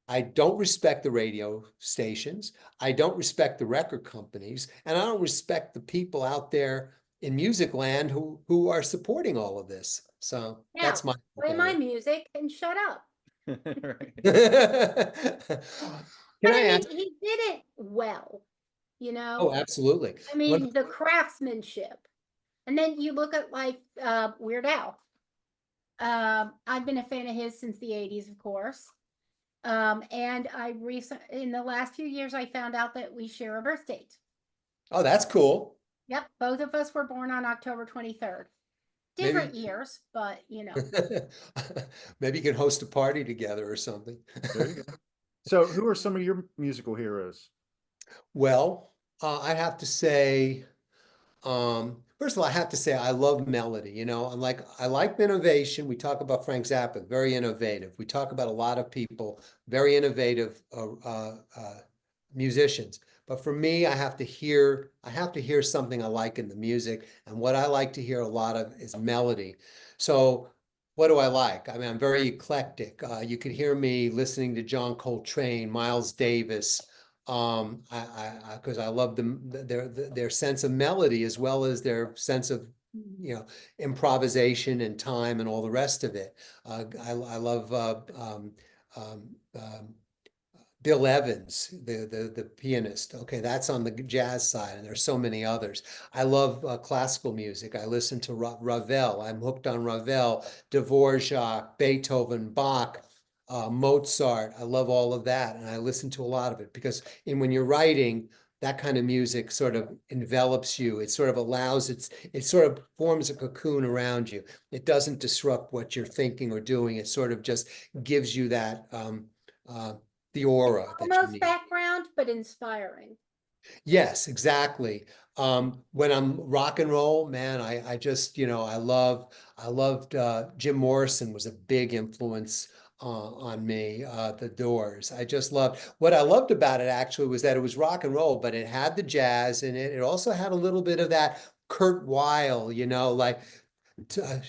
Speaker 3: I don't respect the radio stations. I don't respect the record companies, and I don't respect the people out there in music land who are supporting all of this. So
Speaker 1: Now,
Speaker 3: that's my
Speaker 1: play
Speaker 3: take on
Speaker 1: my
Speaker 3: it.
Speaker 1: music and shut up.
Speaker 2: Right.
Speaker 3: Can
Speaker 1: But
Speaker 3: I
Speaker 1: I mean,
Speaker 3: ask?
Speaker 1: he did it well, you
Speaker 3: Oh,
Speaker 1: know?
Speaker 3: absolutely.
Speaker 1: I mean, the craftsmanship. And then you look at like Weird Al. I've been a fan of his since the 80s, of course. And in the last few years I found out that we share a birth date.
Speaker 3: Oh, that's cool.
Speaker 1: Yep, both of us were born on October 23rd.
Speaker 3: Maybe,
Speaker 1: Different years, but you know.
Speaker 3: maybe you can host a party together or something.
Speaker 2: There you go. So, who are some of your musical heroes?
Speaker 3: Well, I have to say, first of all, I have to say I love melody. You know, I like innovation. We talk about Frank Zappa, very innovative. We talk about a lot of people, very innovative musicians. But for me, I have to hear something I like in the music, and what I like to hear a lot of is melody. So, what do I like? I mean, I'm very eclectic. You could hear me listening to John Coltrane, Miles Davis. Because I love their sense of melody as well as their sense of, you know, improvisation and time and all the rest of it. I love um, um, Bill Evans, the pianist. Okay, that's on the jazz side, and there's so many others. I love classical music. I listen to Ravel. I'm hooked on Ravel, Dvorak, Beethoven, Bach, Mozart. I love all of that, and I listen to a lot of it because when you're writing, that kind of music sort of envelops you. It sort of it sort of forms a cocoon around you. It doesn't disrupt what you're thinking or doing. It sort of just gives you that uh, the aura that you
Speaker 1: Almost
Speaker 3: need.
Speaker 1: background, but inspiring.
Speaker 3: Yes, exactly. When I'm rock and roll, man, I just, you know, I loved Jim Morrison was a big influence on me, the Doors. I just loved what I loved about it actually was that it was rock and roll, but it had the jazz in it. It also had a little bit of that Kurt Weill, you know, like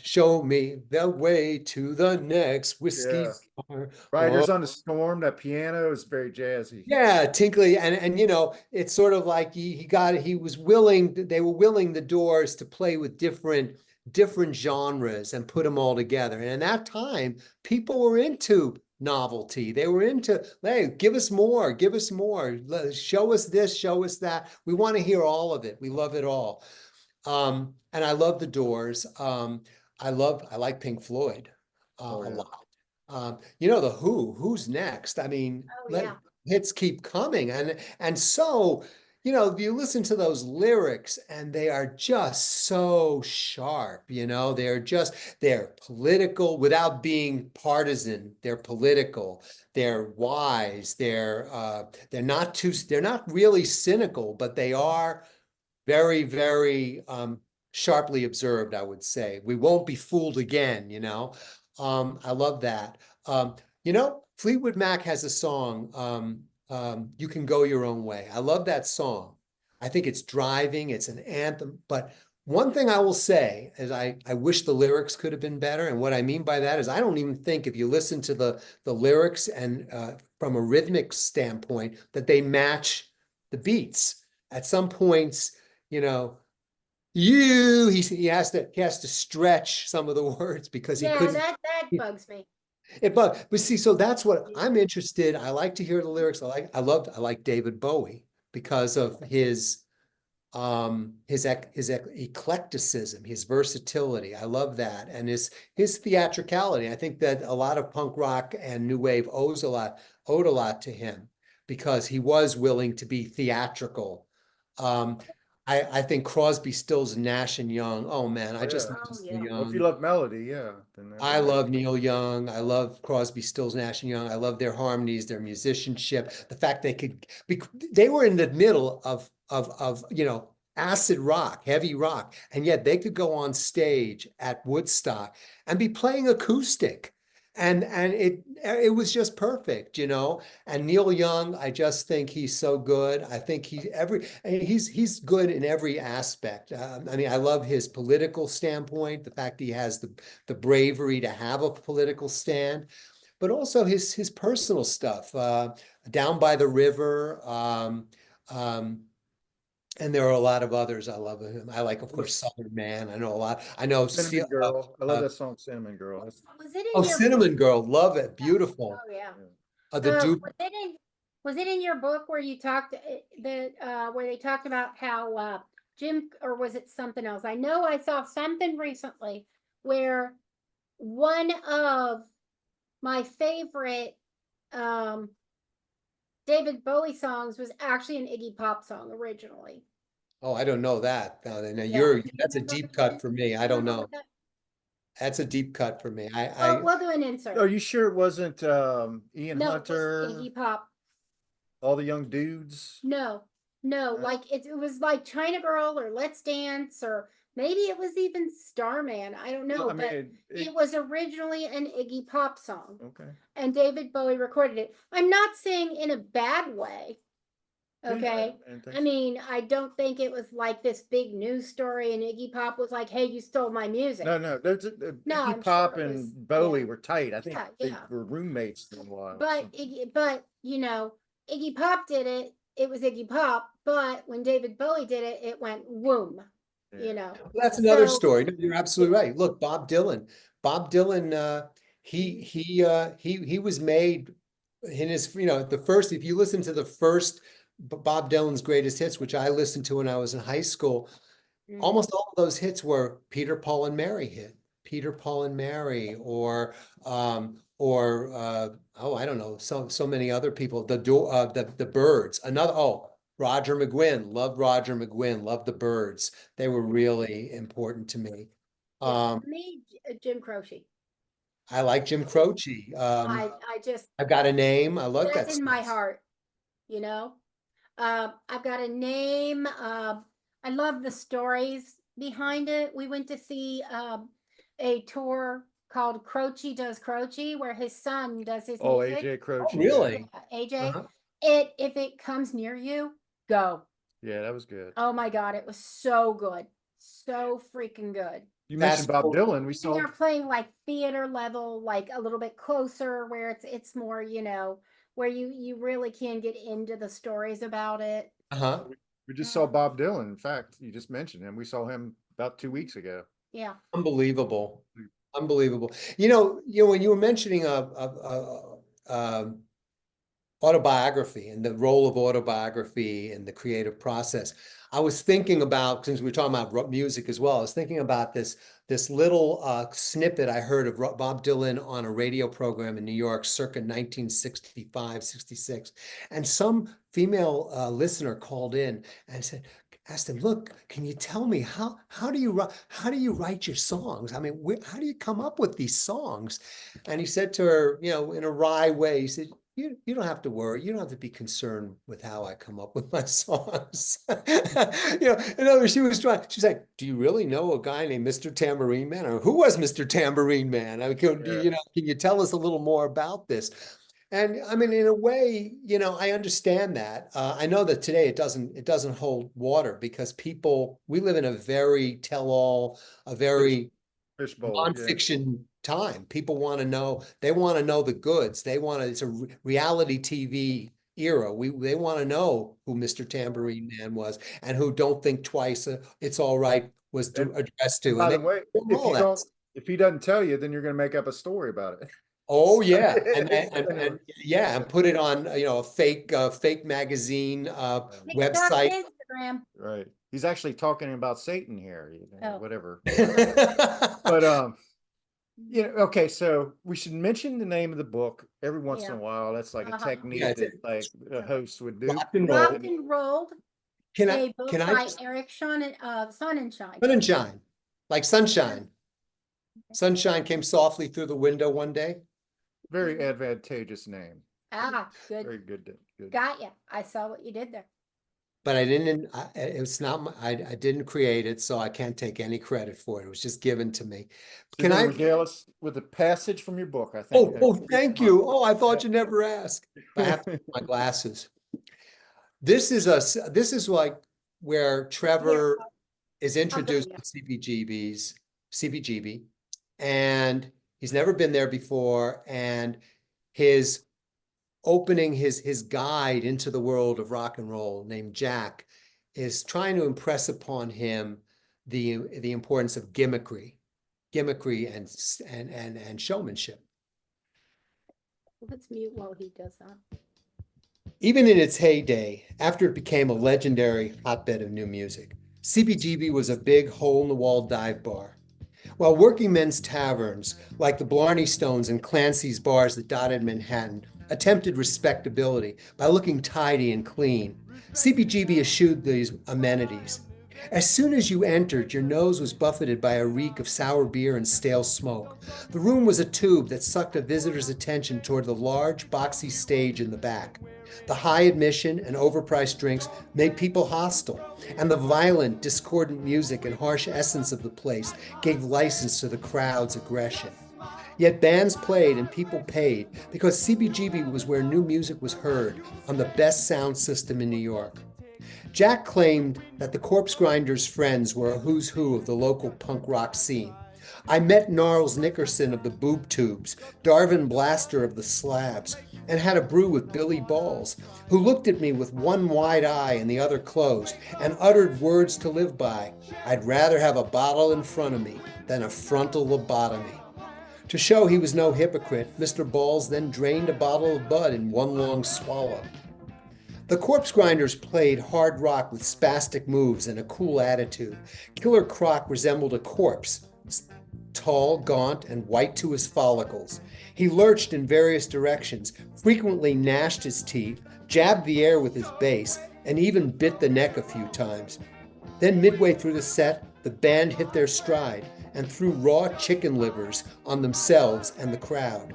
Speaker 3: show me the way to the next whiskey
Speaker 2: Yeah.
Speaker 3: bar. Oh,
Speaker 2: Riders on the Storm, that piano is very jazzy.
Speaker 3: yeah, tinkly, and you know, it's sort of like he was willing, they were willing the Doors to play with different genres and put them all together. And in that time, people were into novelty. They were into, hey, give us more, show us this, show us that. We want to hear all of it. We love it all. And I love the Doors. I like Pink Floyd
Speaker 2: Oh
Speaker 3: a
Speaker 2: yeah.
Speaker 3: lot. You know, the who's next? I mean,
Speaker 1: Oh yeah.
Speaker 3: hits keep coming. And so, you know, if you listen to those lyrics and they are just so sharp, you know, they're political without being partisan. They're political, they're wise, they're not really cynical, but they are very, very sharply observed, I would say. We won't be fooled again, you know. I love that. You know, Fleetwood Mac has a song, You Can Go Your Own Way. I love that song. I think it's driving, it's an anthem. But one thing I will say is I wish the lyrics could have been better. And what I mean by that is I don't even think if you listen to the lyrics and from a rhythmic standpoint, that they match the beats. At some points, you know, he has to stretch some of the words because he
Speaker 1: Yeah,
Speaker 3: couldn't.
Speaker 1: that bugs me.
Speaker 3: But see, so that's what I'm interested. I like to hear the lyrics. I like David Bowie because of his eclecticism, his versatility. I love that, and his theatricality. I think that a lot of punk rock and new wave owed a lot to him because he was willing to be theatrical. Um, I think Crosby, Stills, Nash and Young. Oh man, I
Speaker 2: Oh
Speaker 3: just
Speaker 2: yeah.
Speaker 3: love
Speaker 1: Oh
Speaker 3: Neil
Speaker 1: yeah.
Speaker 2: Well, if you
Speaker 3: Young.
Speaker 2: love melody, yeah, then
Speaker 3: I
Speaker 2: everybody.
Speaker 3: love Neil Young. I love Crosby, Stills, Nash and Young. I love their harmonies, their musicianship, the fact they were in the middle of you know, acid rock, heavy rock, and yet they could go on stage at Woodstock and be playing acoustic. And it was just perfect, you know. And Neil Young, I just think he's so good. I think he's good in every aspect. I mean, I love his political standpoint, the fact he has the bravery to have a political stand, but also his personal stuff. Down by the River, um, And there are a lot of others I love of him. I like, of course, Southern Man. I know a lot. I know
Speaker 2: Cinnamon Girl. I love that song, Cinnamon Girl.
Speaker 1: Was it
Speaker 3: oh,
Speaker 1: in your
Speaker 3: Cinnamon Girl, love it,
Speaker 1: Yeah.
Speaker 3: beautiful.
Speaker 1: Oh yeah.
Speaker 3: The Duke.
Speaker 1: Was it in your book where you talked where they talked about how Jim, or was it something else? I know I saw something recently where one of my favorite um David Bowie songs was actually an Iggy Pop song originally.
Speaker 3: Oh, I don't know that. Now
Speaker 1: Yeah. Do you
Speaker 3: that's a
Speaker 1: remember
Speaker 3: deep
Speaker 1: that?
Speaker 3: cut for me. I
Speaker 1: You
Speaker 3: don't
Speaker 1: remember
Speaker 3: know.
Speaker 1: that?
Speaker 3: That's a deep cut for me.
Speaker 1: We'll do an insert.
Speaker 2: Are you sure it wasn't Ian
Speaker 1: No, it was
Speaker 2: Hunter,
Speaker 1: Iggy Pop.
Speaker 2: all the young dudes?
Speaker 1: No, like it was like China Girl or Let's Dance, or maybe it was even Starman. I don't know,
Speaker 2: I
Speaker 1: but
Speaker 2: mean,
Speaker 1: it was originally an Iggy Pop song,
Speaker 2: okay.
Speaker 1: and David Bowie recorded it. I'm not saying in a bad way. Okay.
Speaker 2: Yeah, and
Speaker 1: I mean, I don't think it was like this big news story, and Iggy Pop was like, "Hey, you stole my music."
Speaker 2: no, there's
Speaker 1: No,
Speaker 2: Iggy
Speaker 1: I'm
Speaker 2: Pop
Speaker 1: sure it
Speaker 2: and
Speaker 1: was,
Speaker 2: Bowie
Speaker 1: yeah.
Speaker 2: were tight. I think
Speaker 1: Yeah,
Speaker 2: they
Speaker 1: yeah.
Speaker 2: were roommates for a while.
Speaker 1: But you know, Iggy Pop did it. It was Iggy Pop. But when David Bowie did it, it went whoom.
Speaker 2: Yeah.
Speaker 1: You know.
Speaker 3: Well, that's another
Speaker 1: So
Speaker 3: story. No, you're absolutely right. Look, Bob Dylan. Bob Dylan, he was made in his, the first, if you listen to the first Bob Dylan's greatest hits, which I listened to when I was in high school, almost all of those hits were Peter, Paul, and Mary hit. Peter, Paul, and Mary, or oh, I don't know, so many other people. The Byrds, Roger McGuinn, loved Roger McGuinn, loved the Byrds. They were really important to me.
Speaker 1: yeah, me, Jim Croce.
Speaker 3: I like Jim Croce.
Speaker 1: I just
Speaker 3: I've Got a Name. I love that
Speaker 1: that's in my
Speaker 3: song.
Speaker 1: heart. You know. I've got a name. I love the stories behind it. We went to see a tour called Croce Does Croce, where his son does his
Speaker 2: Oh,
Speaker 1: music.
Speaker 2: AJ
Speaker 3: Oh,
Speaker 2: Croce.
Speaker 3: really?
Speaker 1: Yeah, AJ.
Speaker 3: Uh-huh.
Speaker 1: If it comes near you, go.
Speaker 2: Yeah, that was good.
Speaker 1: Oh my God, it was so good. So freaking good.
Speaker 2: You mentioned Bob
Speaker 3: forward.
Speaker 2: Dylan. We
Speaker 1: And
Speaker 2: saw
Speaker 1: they're playing like theater level, like a little bit closer, where it's more, where you really can get into the stories about it.
Speaker 3: Uh-huh.
Speaker 2: we just saw Bob Dylan. In fact, you just mentioned him. We saw him about 2 weeks ago.
Speaker 1: Yeah.
Speaker 3: Unbelievable. Unbelievable. When you were mentioning autobiography and the role of autobiography in the creative process, I was thinking about, since we were talking about music as well, I was thinking about this little snippet I heard of Bob Dylan on a radio program in New York circa 1965, 66. And some female listener called in and asked him, "Look, can you tell me how do you write your songs? I mean, how do you come up with these songs?" And he said to her, in a wry way, he said, you don't have to worry. You don't have to be concerned with how I come up with my songs. In other words, she's like, "Do you really know a guy named Mr. Tambourine Man? Or who was Mr. Tambourine Man? I mean, can you tell us a little more about this?" And I mean, in a way, I understand that. I know that today it doesn't hold water because we live in a very tell-all, a very
Speaker 2: Fishbowl. Yeah.
Speaker 3: nonfiction time. People want to know, they want to know the goods. It's a reality TV era. They want to know who Mr. Tambourine Man was and who Don't Think Twice, It's All Right was addressed to.
Speaker 2: By
Speaker 3: And
Speaker 2: the way, if he doesn't tell you, then you're going to make up a story about it.
Speaker 3: Oh yeah, and yeah, and put it on a fake magazine website.
Speaker 1: Instagram.
Speaker 2: Right. He's actually talking about Satan here,
Speaker 1: Oh.
Speaker 2: whatever. But okay, so we should mention the name of the book every once in a while. That's like a technique that like a host would do.
Speaker 3: Rock and roll.
Speaker 1: Rock and Rolled, a book by Eric Sonnenschein.
Speaker 3: Sonnenschein, like sunshine. Sunshine came softly through the window one day.
Speaker 2: Very advantageous name.
Speaker 1: Good.
Speaker 2: Very good.
Speaker 1: Got you. I saw what you did there.
Speaker 3: But I didn't. It's not. I didn't create it, so I can't take any credit for it. It was just given to me.
Speaker 2: Can I regale us with a passage from your book? I think.
Speaker 3: Oh, thank you. Oh, I thought you'd never ask. I have to put my glasses. This is like where Trevor is introduced to CBGB, and he's never been there before, and his opening his guide into the world of rock and roll named Jack is trying to impress upon him the importance of gimmickry and showmanship.
Speaker 1: Let's mute while he does that.
Speaker 3: Even in its heyday, after it became a legendary hotbed of new music, CBGB was a big hole-in-the-wall dive bar. While working men's taverns, like the Blarney Stones and Clancy's bars that dotted Manhattan, attempted respectability by looking tidy and clean, CBGB eschewed these amenities. As soon as you entered, your nose was buffeted by a reek of sour beer and stale smoke. The room was a tube that sucked a visitor's attention toward the large, boxy stage in the back. The high admission and overpriced drinks made people hostile, and the violent, discordant music and harsh essence of the place gave license to the crowd's aggression. Yet bands played and people paid because CBGB was where new music was heard on the best sound system in New York. Jack claimed that the Corpse Grinders' friends were a who's who of the local punk rock scene. I met Gnarls Nickerson of the Boob Tubes, Darvin Blaster of the Slabs, and had a brew with Billy Balls, who looked at me with one wide eye and the other closed, and uttered words to live by. I'd rather have a bottle in front of me than a frontal lobotomy. To show he was no hypocrite, Mr. Balls then drained a bottle of Bud in one long swallow. The Corpse Grinders played hard rock with spastic moves and a cool attitude. Killer Croc resembled a corpse, tall, gaunt, and white to his follicles. He lurched in various directions, frequently gnashed his teeth, jabbed the air with his bass, and even bit the neck a few times. Then midway through the set, the band hit their stride and threw raw chicken livers on themselves and the crowd.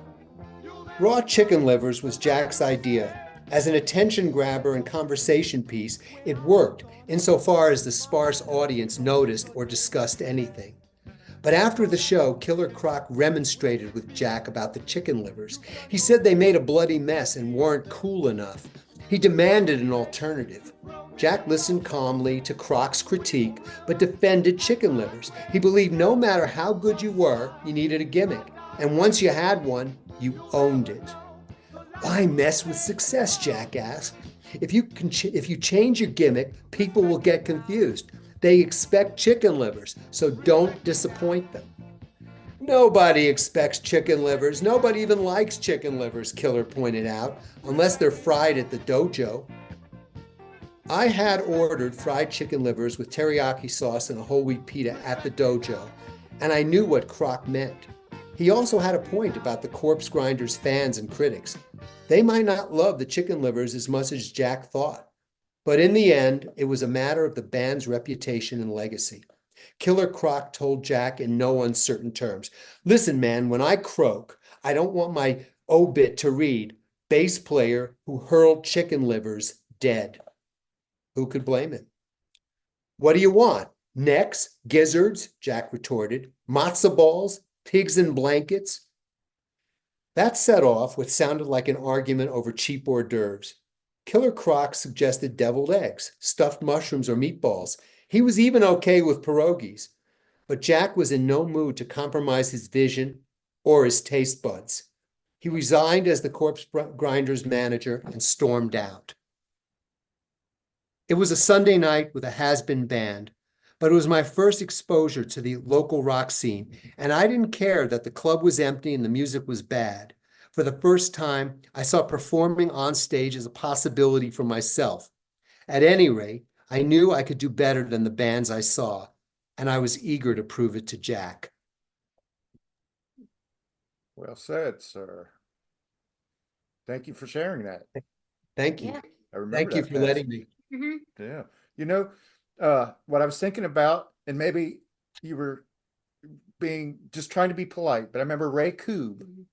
Speaker 3: Raw chicken livers was Jack's idea. As an attention grabber and conversation piece, it worked insofar as the sparse audience noticed or discussed anything. But after the show, Killer Croc remonstrated with Jack about the chicken livers. He said they made a bloody mess and weren't cool enough. He demanded an alternative. Jack listened calmly to Croc's critique, but defended chicken livers. He believed no matter how good you were, you needed a gimmick. And once you had one, you owned it. Why mess with success, Jack asked. If you change your gimmick, people will get confused. They expect chicken livers, so don't disappoint them. Nobody expects chicken livers. Nobody even likes chicken livers, Killer pointed out, unless they're fried at the dojo. I had ordered fried chicken livers with teriyaki sauce and a whole wheat pita at the dojo, and I knew what Croc meant. He also had a point about the Corpse Grinders fans and critics. They might not love the chicken livers as much as Jack thought. But in the end, it was a matter of the band's reputation and legacy. Killer Croc told Jack in no uncertain terms, "Listen, man, when I croak, I don't want my obit to read, bass player who hurled chicken livers dead." Who could blame him? "What do you want? Necks? Gizzards?" Jack retorted. "Matzo balls? Pigs in blankets?" That set off what sounded like an argument over cheap hors d'oeuvres. Killer Croc suggested deviled eggs, stuffed mushrooms, or meatballs. He was even okay with pierogies. But Jack was in no mood to compromise his vision or his taste buds. He resigned as the Corpse Grinders manager and stormed out. It was a Sunday night with a has-been band, but it was my first exposure to the local rock scene, and I didn't care that the club was empty and the music was bad. For the first time, I saw performing on stage as a possibility for myself. At any rate, I knew I could do better than the bands I saw, and I was eager to prove it to Jack.
Speaker 2: Well said, sir. Thank you for sharing that.
Speaker 3: Thank you.
Speaker 1: Yeah.
Speaker 2: I remember
Speaker 3: Thank you
Speaker 2: that
Speaker 3: for
Speaker 2: fest.
Speaker 3: letting me.
Speaker 1: Mhm.
Speaker 2: Yeah. You know, what I was thinking about, and maybe you were just trying to be polite, but I remember Ray Koob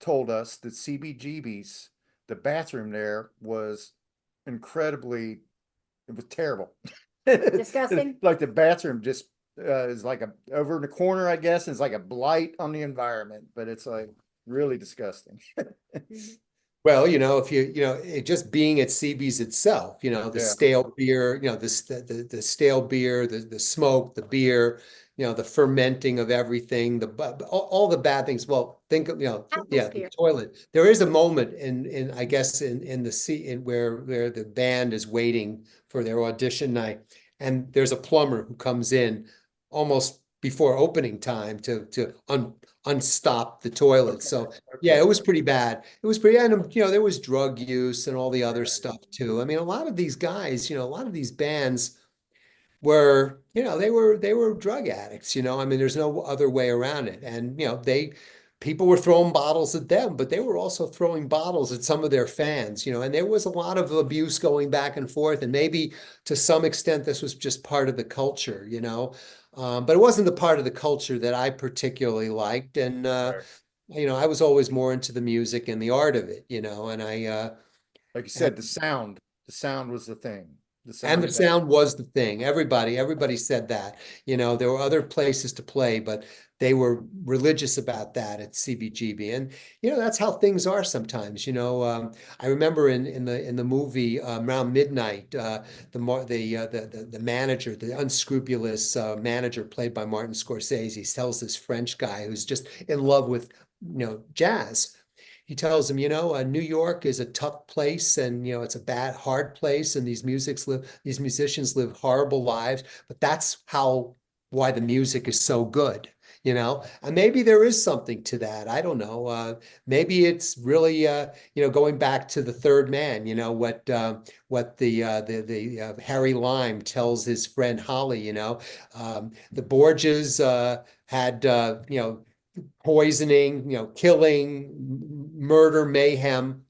Speaker 2: told us that CBGB's, the bathroom there was incredibly, it was terrible.
Speaker 1: Disgusting?
Speaker 2: Like the bathroom just is like over in the corner, I guess, and it's like a blight on the environment, but it's like really disgusting.
Speaker 1: Mhm.
Speaker 3: Well, if it just being at CB's itself, the
Speaker 2: Yeah.
Speaker 3: stale beer, the stale beer, the smoke, the beer, the fermenting of everything, all the bad things. Well, think of, yeah, the
Speaker 1: Atmosphere.
Speaker 3: toilet. There is a moment in I guess in the scene where the band is waiting for their audition night, and there's a plumber who comes in almost before opening time to unstop the toilet. So yeah, it was pretty bad. It was pretty, and there was drug use and all the other stuff too. I mean, a lot of these guys, a lot of these bands were, they were drug addicts, I mean, there's no other way around it. And, people were throwing bottles at them, but they were also throwing bottles at some of their fans, and there was a lot of abuse going back and forth. And maybe to some extent, this was just part of the culture, but it wasn't the part of the culture that I particularly liked. And, I was always more into the music and the art of it, and
Speaker 2: Like you said, the sound was the thing.
Speaker 3: and the sound was the thing. Everybody said that. There were other places to play, but they were religious about that at CBGB. And that's how things are sometimes. I remember in the movie around midnight, the manager, the unscrupulous manager played by Martin Scorsese, tells this French guy who's just in love with jazz. He tells him, New York is a tough place, and it's a hard place, and these musicians live horrible lives, but that's why the music is so good, and maybe there is something to that. I don't know. Maybe it's really, going back to the third man. What the Harry Lime tells his friend Holly. The Borgias had poisoning, killing, murder, mayhem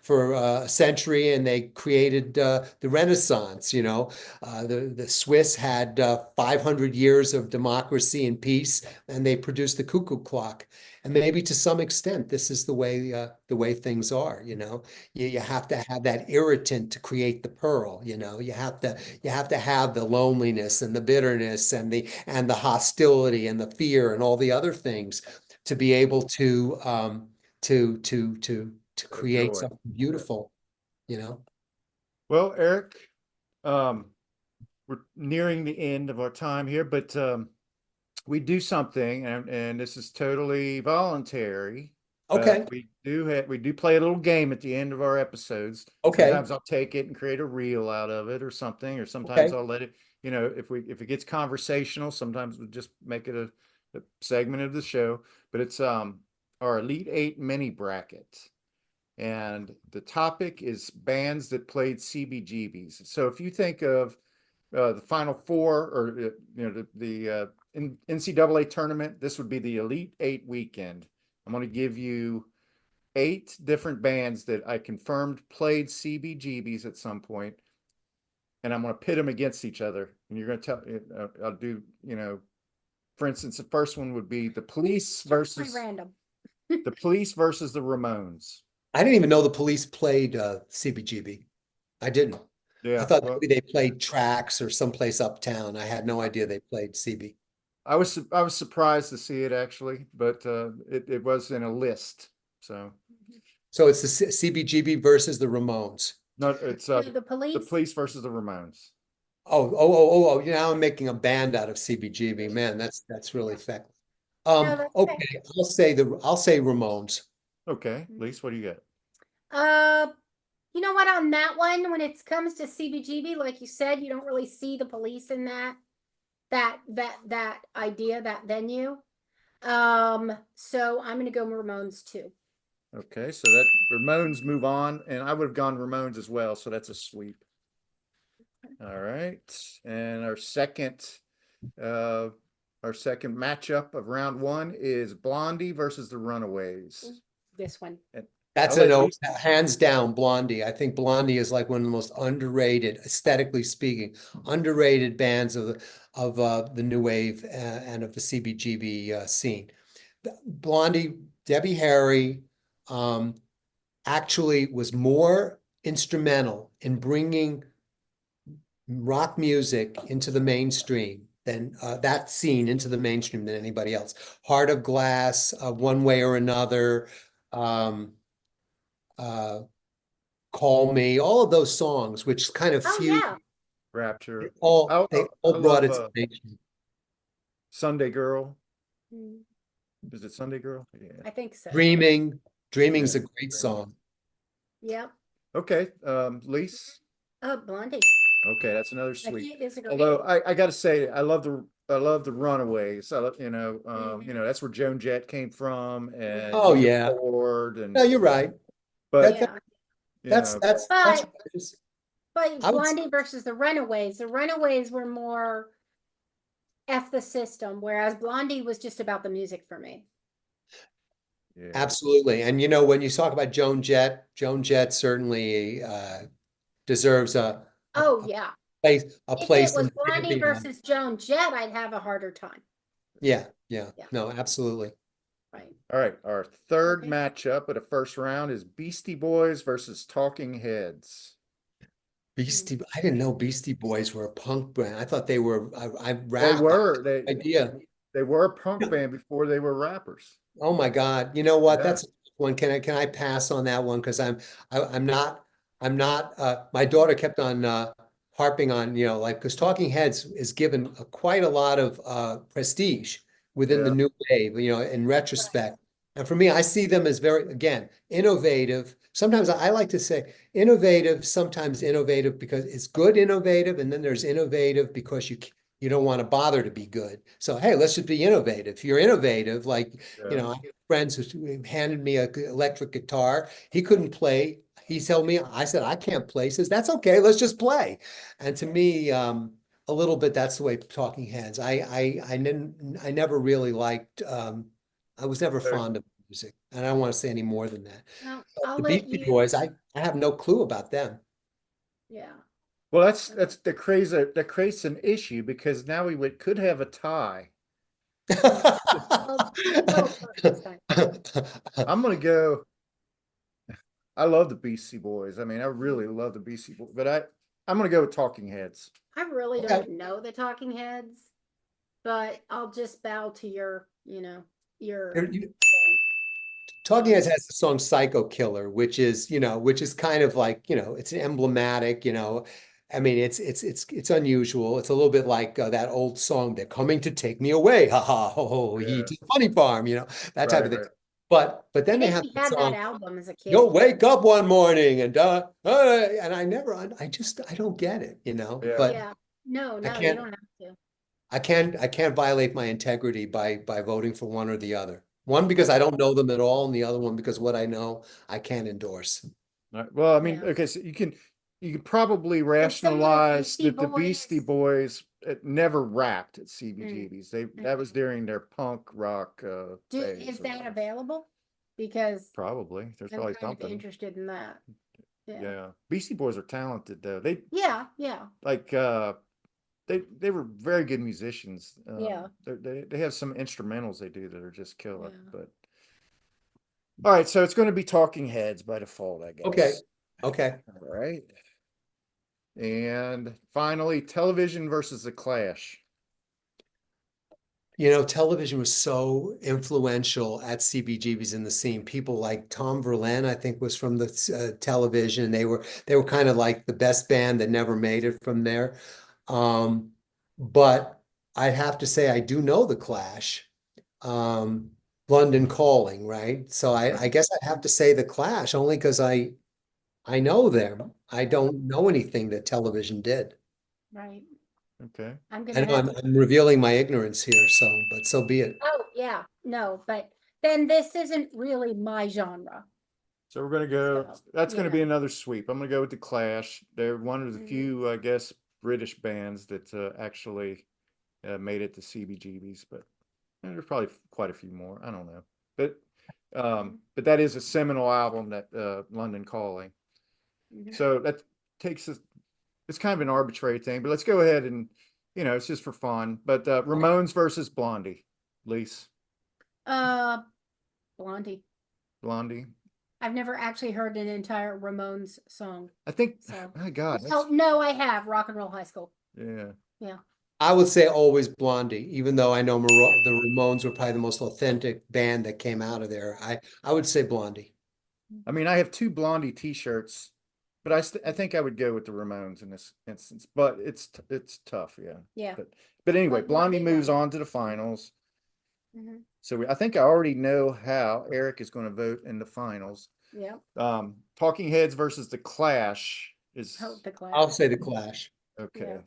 Speaker 3: for a century, and they created the Renaissance. The Swiss had 500 years of democracy and peace, and they produced the cuckoo clock. And maybe to some extent, this is the way things are. You have to have that irritant to create the pearl. You have to have the loneliness and the bitterness and the hostility and the fear and all the other things to be able to create
Speaker 2: Joy.
Speaker 3: something beautiful.
Speaker 2: Well, Eric, we're nearing the end of our time here, but we do something, and this is totally voluntary.
Speaker 3: Okay.
Speaker 2: We do play a little game at the end of our episodes.
Speaker 3: Okay.
Speaker 2: Sometimes I'll take it and create a reel out of it or something, or sometimes
Speaker 3: Okay.
Speaker 2: I'll let it, if it gets conversational, sometimes we'll just make it a segment of the show. But it's our Elite 8 mini bracket. And the topic is bands that played CBGBs. So if you think of the Final Four, or the NCAA tournament, this would be the Elite 8 weekend. I'm going to give you 8 different bands that I confirmed played CBGBs at some point, and I'm going to pit them against each other. And you're going to tell. I'll do. For instance, the first one would be the Police versus
Speaker 1: Random.
Speaker 2: the Police versus the Ramones.
Speaker 3: I didn't even know the Police played CBGB. I didn't.
Speaker 2: Yeah,
Speaker 3: I thought maybe they played Tracks or someplace uptown. I had no idea they played CB.
Speaker 2: I was surprised to see it actually, but it was in a list. So
Speaker 3: it's the CBGB versus the Ramones.
Speaker 2: no, it's
Speaker 1: The Police.
Speaker 2: the Police versus the Ramones.
Speaker 3: Oh! Now I'm making a band out of CBGB. Man, that's really effective.
Speaker 1: No, that's
Speaker 3: Okay, I'll say Ramones.
Speaker 2: Okay, Lise, what do you got?
Speaker 1: You know what? On that one, when it comes to CBGB, like you said, you don't really see the Police in that idea, that venue. So I'm gonna go Ramones too.
Speaker 2: Okay, so that Ramones move on, and I would have gone Ramones as well, so that's a sweep. All right, and our second matchup of round 1 is Blondie versus the Runaways.
Speaker 1: This one.
Speaker 3: That's hands down Blondie. I think Blondie is like one of the most underrated, aesthetically speaking, underrated bands of the new wave and of the CBGB scene. Blondie, Debbie Harry, actually was more instrumental in bringing rock music into the mainstream than that scene into the mainstream than anybody else. Heart of Glass, One Way or Another, Call Me, all of those songs, which kind of
Speaker 1: Oh yeah.
Speaker 2: Rapture.
Speaker 3: they all brought it to the mainstream.
Speaker 2: Sunday Girl.
Speaker 1: Mm,
Speaker 2: Is it Sunday Girl? Yeah.
Speaker 1: I think so.
Speaker 3: Dreaming's a
Speaker 2: Yeah.
Speaker 3: great song.
Speaker 1: Yep.
Speaker 2: Okay, Lise.
Speaker 1: Blondie.
Speaker 2: Okay, that's another
Speaker 1: I
Speaker 2: sweet.
Speaker 1: can't disagree.
Speaker 2: Although I gotta say, I love the Runaways. I love,
Speaker 1: Mhm.
Speaker 2: that's where Joan Jett came from and
Speaker 3: Oh,
Speaker 2: Rita
Speaker 3: yeah.
Speaker 2: Ford
Speaker 3: No,
Speaker 2: and,
Speaker 3: you're right.
Speaker 2: but,
Speaker 1: Yeah.
Speaker 2: you
Speaker 3: That's
Speaker 2: know,
Speaker 3: that's
Speaker 1: But
Speaker 3: I would
Speaker 1: Blondie versus the Runaways. The Runaways were more F the system, whereas Blondie was just about the music for me.
Speaker 2: yeah.
Speaker 3: absolutely. And when you talk about Joan Jett certainly deserves
Speaker 1: Oh yeah.
Speaker 3: a
Speaker 1: If it
Speaker 3: place in
Speaker 1: was
Speaker 3: the
Speaker 1: Blondie
Speaker 3: pantheon.
Speaker 1: versus Joan Jett, I'd have a harder time.
Speaker 3: Yeah.
Speaker 1: Yeah.
Speaker 3: No, absolutely.
Speaker 1: Right.
Speaker 2: All right, our third
Speaker 1: Okay.
Speaker 2: matchup of the first round is Beastie Boys versus Talking Heads.
Speaker 3: I didn't know Beastie Boys were a punk band. I thought they were I
Speaker 2: They
Speaker 3: rap.
Speaker 2: were
Speaker 3: Idea.
Speaker 2: they were a punk band before they were rappers.
Speaker 3: Oh my God. You know what?
Speaker 2: Yeah.
Speaker 3: That's one. Can I pass on that one? Because I'm not my daughter kept on harping on, like because Talking Heads is given quite a lot of prestige within the
Speaker 2: Yeah.
Speaker 3: new wave, in retrospect. And for me, I see them as very, again, innovative. Sometimes I like to say innovative, sometimes innovative because it's good innovative, and then there's innovative because you don't want to bother to be good. So, hey, let's just be innovative. If you're innovative, like,
Speaker 2: Yeah.
Speaker 3: I have friends who handed me an electric guitar. He couldn't play. He told me, I said, I can't play. He says, that's okay. Let's just play. And to me, a little bit, that's the way Talking Heads. I never really liked, I was never
Speaker 2: Sure.
Speaker 3: fond of music. And I don't want to say any more than that.
Speaker 1: Well,
Speaker 3: But
Speaker 1: I'll
Speaker 3: the
Speaker 1: let
Speaker 3: Beastie
Speaker 1: you.
Speaker 3: Boys, I have no clue about them.
Speaker 1: Yeah.
Speaker 2: Well, that's that creates an issue because now could have a tie.
Speaker 1: Well, you go first this time.
Speaker 2: I'm gonna go. I love the Beastie Boys. I mean, I really love the Beastie Boys, but I'm gonna go with Talking Heads.
Speaker 1: I really
Speaker 3: Okay.
Speaker 1: don't know the Talking Heads, but I'll just bow to your your thing.
Speaker 3: Talking Heads has the song Psycho Killer, which is kind of like, it's emblematic, I mean, it's unusual. It's a little bit like that old song, "They're coming to take me away." Ha ha ho ho, he
Speaker 2: Yeah.
Speaker 3: to the funny farm, that type
Speaker 2: Right,
Speaker 3: of thing.
Speaker 2: right.
Speaker 3: But
Speaker 1: I
Speaker 3: then they
Speaker 1: think
Speaker 3: have
Speaker 1: we
Speaker 3: the
Speaker 1: had that
Speaker 3: song,
Speaker 1: album as a kid.
Speaker 3: "You'll wake up one morning and I don't get it,
Speaker 2: Yeah.
Speaker 3: but
Speaker 1: Yeah. No,
Speaker 3: I
Speaker 1: you
Speaker 3: can't
Speaker 1: don't have to.
Speaker 3: I can't violate my integrity by voting for one or the other. One because I don't know them at all, and the other one because what I know I can't endorse.
Speaker 2: All right. Well, I mean,
Speaker 1: Yeah.
Speaker 2: okay, so you can probably
Speaker 1: same with
Speaker 2: rationalize
Speaker 1: Beastie
Speaker 2: that the Beastie Boys never rapped at CBGB's. That was during their punk rock phase.
Speaker 1: Is
Speaker 2: or
Speaker 1: that
Speaker 2: whatever.
Speaker 1: available? Because
Speaker 2: Probably. There's
Speaker 1: I'm
Speaker 2: probably
Speaker 1: kind of
Speaker 2: something.
Speaker 1: interested in that. Yeah.
Speaker 2: Yeah. Beastie Boys are talented though. They
Speaker 1: Yeah. Yeah.
Speaker 2: like they were very good musicians.
Speaker 1: Yeah.
Speaker 2: They have some instrumentals they do that are just killer.
Speaker 1: Yeah.
Speaker 2: But all right, so it's going to be Talking Heads by default, I guess.
Speaker 3: Okay.
Speaker 2: All right. And finally, Television versus The Clash.
Speaker 3: Television was so influential at CBGB's in the scene. People like Tom Verlaine, I think, was from the television. They were kind of like the best band that never made it from there. But I have to say, I do know the Clash. London Calling, right? So I guess I'd have to say the Clash only because I know them. I don't know anything that television did.
Speaker 1: Right.
Speaker 2: Okay.
Speaker 1: I'm
Speaker 3: I
Speaker 1: gonna
Speaker 3: know
Speaker 1: have
Speaker 3: I'm revealing my ignorance here, but so be it.
Speaker 1: Oh yeah. No, but then this isn't really my genre.
Speaker 2: So we're going to go,
Speaker 1: So,
Speaker 2: that's going to be
Speaker 1: yeah.
Speaker 2: another sweep. I'm going to go with The Clash. They're one of the
Speaker 1: Mhm.
Speaker 2: few, I guess, British bands that actually made it to CBGB's, but there's probably quite a few more. I don't know. But that is a seminal album, that London Calling.
Speaker 1: Mhm.
Speaker 2: So that takes us, it's kind of an arbitrary thing, but let's go ahead and, it's just for fun. But Ramones versus Blondie. Lise,
Speaker 1: Blondie.
Speaker 2: Blondie.
Speaker 1: I've never actually heard an entire Ramones song.
Speaker 2: I think,
Speaker 1: So
Speaker 2: my God,
Speaker 1: Oh no, I have Rock and Roll High School.
Speaker 2: yeah.
Speaker 1: Yeah.
Speaker 3: I would say always Blondie, even though I know the Ramones were probably the most authentic band that came out of there. I would say Blondie.
Speaker 2: I mean, I have two Blondie T-shirts, but I think I would go with the Ramones in this instance. But it's tough, yeah.
Speaker 1: Yeah.
Speaker 2: But anyway,
Speaker 1: But
Speaker 2: Blondie
Speaker 1: Blondie
Speaker 2: moves
Speaker 1: won.
Speaker 2: on to the finals.
Speaker 1: Mhm.
Speaker 2: So I think I already know how Eric is going to vote in the finals.
Speaker 1: Yeah.
Speaker 2: Talking Heads versus the Clash is
Speaker 1: Oh, the Clash.
Speaker 3: I'll say the Clash.
Speaker 2: okay.
Speaker 1: Yeah.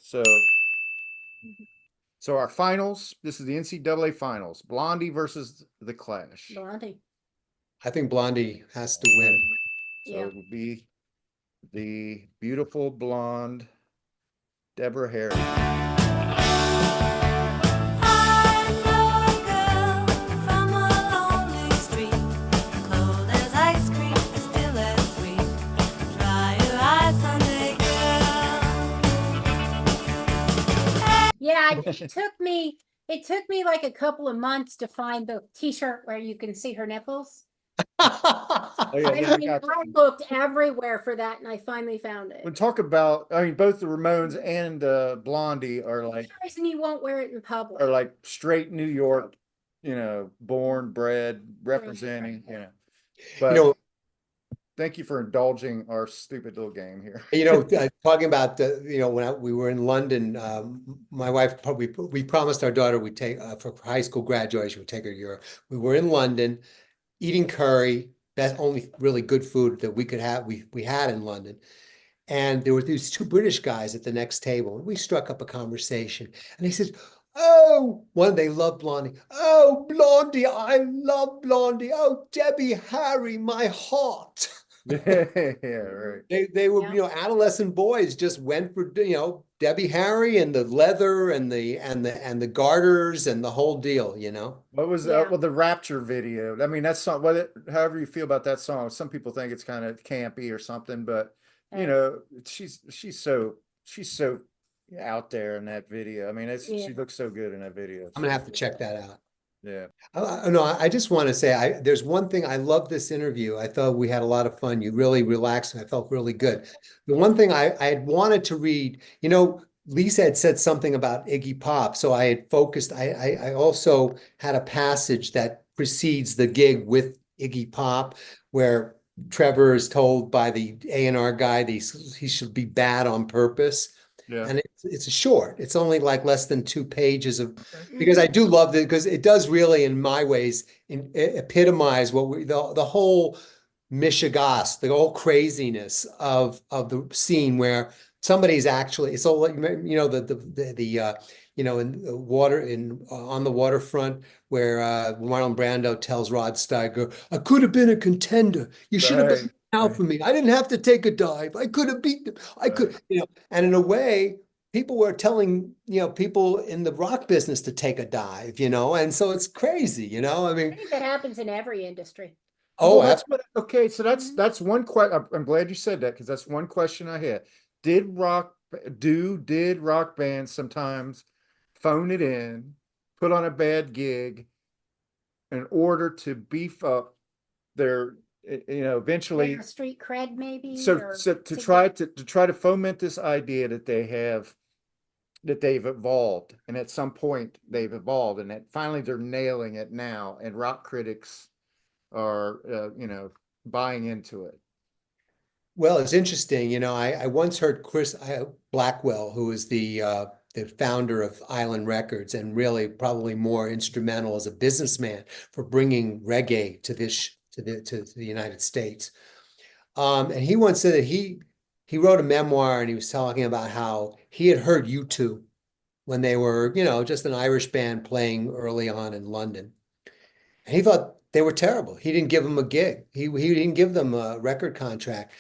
Speaker 2: So our finals, this is the NCAA finals. Blondie versus the Clash.
Speaker 1: Blondie.
Speaker 3: I think Blondie has to win.
Speaker 2: So
Speaker 1: Yeah.
Speaker 2: it would be the beautiful blonde Deborah Harry.
Speaker 5: I know a girl from a lonely street, cold as ice cream, but still as sweet. Dry your eyes, Sunday girl.
Speaker 1: Yeah, it took me like a couple of months to find the t-shirt where you can see her nipples.
Speaker 2: Oh yeah,
Speaker 1: I
Speaker 2: yeah,
Speaker 1: mean,
Speaker 2: I got
Speaker 1: I
Speaker 2: you.
Speaker 1: looked everywhere for that and I finally found it.
Speaker 2: When talk about, I mean, both the Ramones and Blondie are
Speaker 1: There's no reason you won't wear it in public.
Speaker 2: straight New York, born, bred, representing,
Speaker 3: You
Speaker 2: But
Speaker 3: know,
Speaker 2: thank you for indulging our stupid little game here.
Speaker 3: talking about when we were in London, my wife we promised our daughter we'd take for high school graduation, we'd take her to Europe. We were in London eating curry. That's only really good food that we could have. We had in London. And there were these two British guys at the next table, and we struck up a conversation. And he said, "Oh, they love Blondie. Oh, Blondie, I love Blondie. Oh, Debbie Harry, my heart."
Speaker 2: Yeah, right.
Speaker 3: They were,
Speaker 1: Yeah.
Speaker 3: adolescent boys just went for, Debbie Harry and the leather and the garters and the whole deal,
Speaker 2: What was
Speaker 1: Yeah.
Speaker 2: well, the Rapture video? I mean, that song, however you feel about that song, some people think it's kind of campy or something, but she's so out there in that video. I mean,
Speaker 1: Yeah.
Speaker 2: she looks so good in that video.
Speaker 3: I'm gonna have to check that out.
Speaker 2: Yeah.
Speaker 3: No, I just want to say, there's one thing, I love this interview. I thought we had a lot of fun. You really relaxed and I felt really good. The one thing I had wanted to read, Lisa had said something about Iggy Pop. So I had focused, I also had a passage that precedes the gig with Iggy Pop, where Trevor is told by the A&R guy that he should be bad on purpose.
Speaker 2: Yeah.
Speaker 3: And it's a short. It's only like less than 2 pages because I do love it because it does really, in my ways, epitomize what the whole mishigas, the whole craziness of the scene where somebody's actually, it's all like, in the water on the waterfront where Marlon Brando tells Rod Steiger, "I could have been a contender. You should have been out for me. I didn't have to take a dive. I could have beat them. I could, and in a way, people were telling, people in the rock business to take a dive, and so it's crazy, I
Speaker 1: I
Speaker 3: mean,
Speaker 1: think that happens in every industry.
Speaker 3: oh,
Speaker 2: Well, okay. So
Speaker 1: Mhm.
Speaker 2: that's one question. I'm glad you said that because that's one question I had. Did rock bands sometimes phone it in, put on a bad gig in order to beef up their, eventually,
Speaker 1: Their street cred maybe,
Speaker 2: so
Speaker 1: or
Speaker 2: to try to foment this idea that they've evolved, and at some point they've evolved, and that finally they're nailing it now, and rock critics are buying into it.
Speaker 3: well, it's interesting. I once heard Chris Blackwell, who is the founder of Island Records and really probably more instrumental as a businessman for bringing reggae to the United States. And he once said that he wrote a memoir and he was talking about how he had heard U2 when they were, just an Irish band playing early on in London. And he thought they were terrible. He didn't give them a gig. He didn't give them a record contract.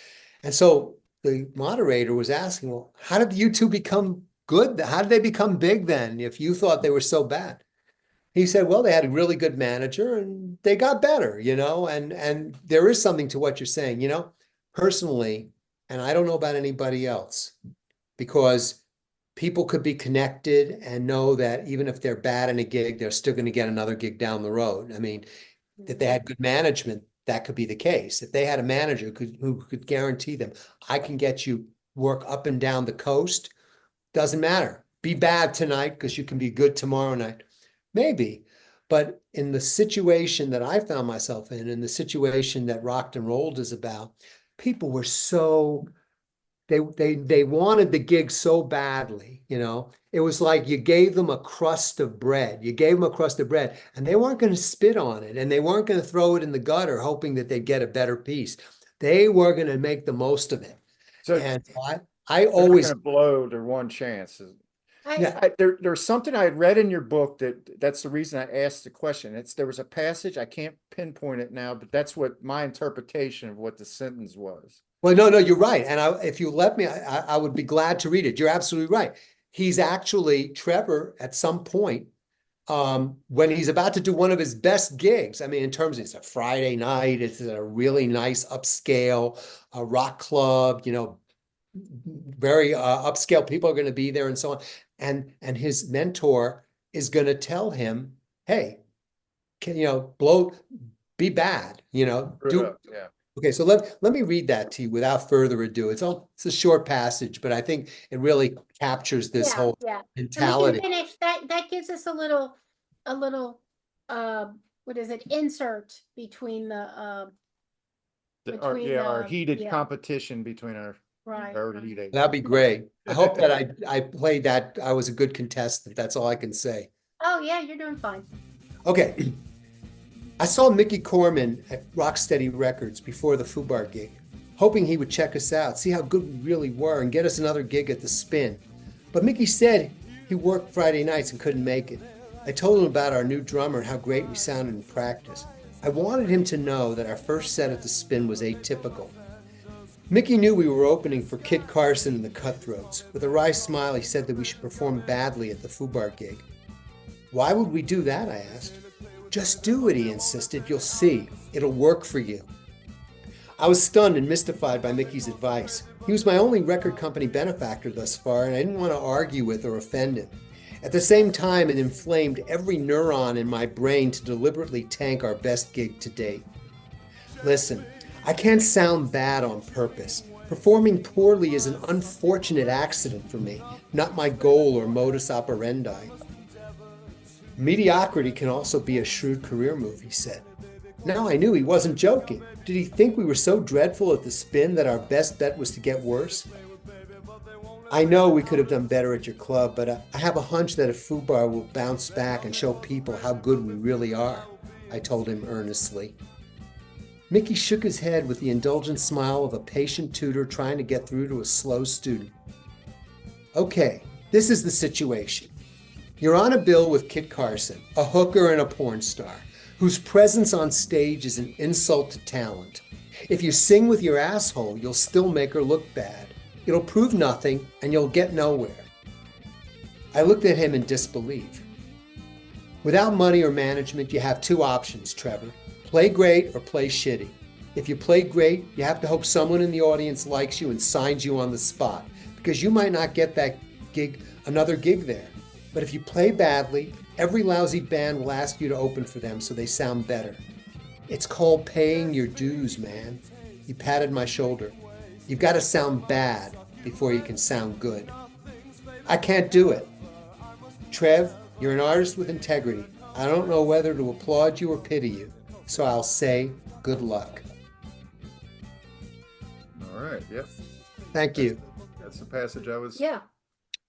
Speaker 3: And so the moderator was asking, well, how did U2 become good? How did they become big then if you thought they were so bad? He said, well, they had a really good manager and they got better, and there is something to what you're saying, personally, and I don't know about anybody else, because people could be connected and know that even if they're bad in a gig, they're still going to get another gig down the road. I mean, if they had good management, that could be the case. If they had a manager who could guarantee them, I can get you work up and down the coast, doesn't matter. Be bad tonight because you can be good tomorrow night. Maybe. But in the situation that I found myself in the situation that Rocked and Rolled is about, people were so they wanted the gig so badly, you know. It was like you gave them a crust of bread. You gave them a crust of bread, and they weren't going to spit on it, and they weren't going to throw it in the gutter hoping that they'd get a better piece. They were going to make the most of it.
Speaker 2: So
Speaker 3: And I
Speaker 2: they're not
Speaker 3: always,
Speaker 2: gonna blow their one chance.
Speaker 1: I,
Speaker 2: There's something I had read in your book that's the reason I asked the question. There was a passage, I can't pinpoint it now, but that's what my interpretation of what the sentence was.
Speaker 3: well, no, you're right. And if you let me, I would be glad to read it. You're absolutely right. He's actually, Trevor, at some point, when he's about to do one of his best gigs, I mean, in terms of it's a Friday night, it's a really nice upscale rock club, you know, very upscale people are going to be there and so on. And his mentor is going to tell him, hey, can be bad,
Speaker 2: Screw it
Speaker 3: do.
Speaker 2: up, yeah.
Speaker 3: Okay, so let me read that to you without further ado. It's a short passage, but I think it really captures this
Speaker 1: yeah,
Speaker 3: whole
Speaker 1: yeah. And we
Speaker 3: mentality.
Speaker 1: can finish that gives us a little what is it, insert between
Speaker 2: Our
Speaker 1: the
Speaker 2: heated competition between
Speaker 1: right,
Speaker 2: our
Speaker 1: right.
Speaker 2: lead.
Speaker 3: That'd be great. I hope that I played that. I was a good contestant. That's all I can say.
Speaker 1: Oh yeah, you're doing fine.
Speaker 3: Okay. I saw Mickey Corman at Rocksteady Records before the Fubar gig, hoping he would check us out, see how good we really were, and get us another gig at the Spin. But Mickey said he worked Friday nights and couldn't make it. I told him about our new drummer and how great we sounded in practice. I wanted him to know that our first set at the Spin was atypical. Mickey knew we were opening for Kit Carson and the Cutthroats. With a wry smile, he said that we should perform badly at the Fubar gig. Why would we do that, I asked. Just do it, he insisted. You'll see. It'll work for you. I was stunned and mystified by Mickey's advice. He was my only record company benefactor thus far, and I didn't want to argue with or offend him. At the same time, it inflamed every neuron in my brain to deliberately tank our best gig to date. Listen, I can't sound bad on purpose. Performing poorly is an unfortunate accident for me, not my goal or modus operandi. Mediocrity can also be a shrewd career move, he said. Now I knew he wasn't joking. Did he think we were so dreadful at the Spin that our best bet was to get worse? I know we could have done better at your club, but I have a hunch that a Fubar will bounce back and show people how good we really are, I told him earnestly. Mickey shook his head with the indulgent smile of a patient tutor trying to get through to a slow student. Okay, this is the situation. You're on a bill with Kit Carson, a hooker and a porn star, whose presence on stage is an insult to talent. If you sing with your asshole, you'll still make her look bad. It'll prove nothing, and you'll get nowhere. I looked at him in disbelief. Without money or management, you have two options, Trevor. Play great or play shitty. If you play great, you have to hope someone in the audience likes you and signs you on the spot, because you might not get that gig, another gig there. But if you play badly, every lousy band will ask you to open for them so they sound better. It's called paying your dues, man. He patted my shoulder. You've got to sound bad before you can sound good. I can't do it. Trev, you're an artist with integrity. I don't know whether to applaud you or pity you, so I'll say good luck.
Speaker 2: All right, yep.
Speaker 3: Thank you.
Speaker 2: That's the passage I was
Speaker 1: Yeah.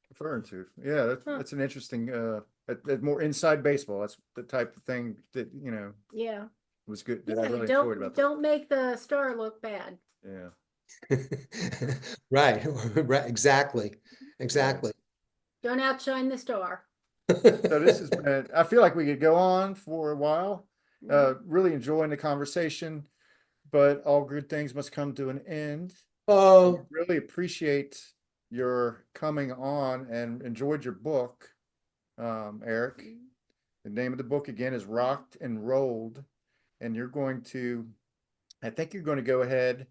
Speaker 2: referring to. Yeah, that's an interesting, more inside baseball. That's the type of thing that,
Speaker 1: Yeah.
Speaker 2: was good, that I
Speaker 1: Yeah,
Speaker 2: really enjoyed about that.
Speaker 1: don't make the star look bad.
Speaker 2: Yeah.
Speaker 3: Right, right, exactly.
Speaker 1: Don't outshine the star.
Speaker 2: So this has been, I feel like we could go on for a while. Really enjoying the conversation, but all good things must come to an end.
Speaker 3: Oh,
Speaker 2: Really appreciate your coming on and enjoyed your book, Eric. The name of the book again is Rocked and Rolled, and I think you're going to go ahead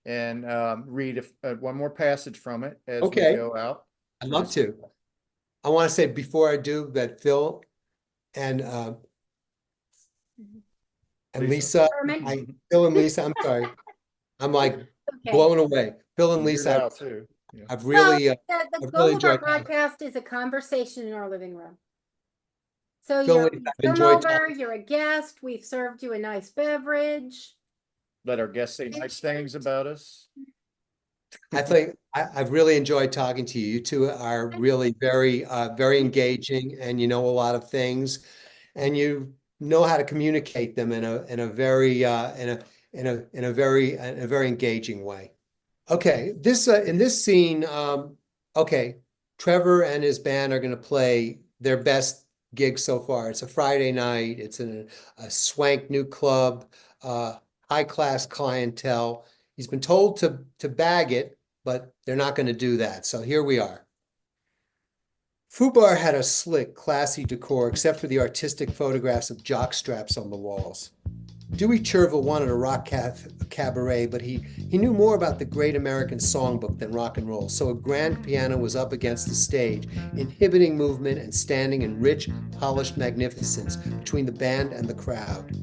Speaker 2: and read one more passage from it as we
Speaker 3: Okay.
Speaker 2: go out.
Speaker 3: I'd love to. I want to say before I do that, Phil and Lisa,
Speaker 1: Herman?
Speaker 3: Phil and Lisa, I'm sorry. I'm like
Speaker 1: Okay.
Speaker 3: blown away. Phil and
Speaker 2: You're
Speaker 3: Lisa,
Speaker 2: out too. Yeah.
Speaker 3: I've really,
Speaker 1: The
Speaker 3: I've
Speaker 1: goal
Speaker 3: really
Speaker 1: of our
Speaker 3: enjoyed that.
Speaker 1: podcast is a conversation in our living room. So
Speaker 3: Phil,
Speaker 1: you're
Speaker 3: I've
Speaker 1: come
Speaker 3: enjoyed
Speaker 1: over, you're a guest, we've served you a nice beverage.
Speaker 2: Let our guests say nice things about us.
Speaker 3: I've really enjoyed talking to you. You two are really very engaging, and you know a lot of things, and you know how to communicate them in a very in a very engaging way. Okay, this in this scene, okay, Trevor and his band are going to play their best gig so far. It's a Friday night. It's in a swank new club, high class clientele. He's been told to bag it, but they're not going to do that. So here we are. Fubar had a slick, classy decor, except for the artistic photographs of jock straps on the walls. Dewey Chervil wanted a rock cabaret, but he knew more about the great American songbook than rock and roll, so a grand piano was up against the stage, inhibiting movement and standing in rich, polished magnificence between the band and the crowd.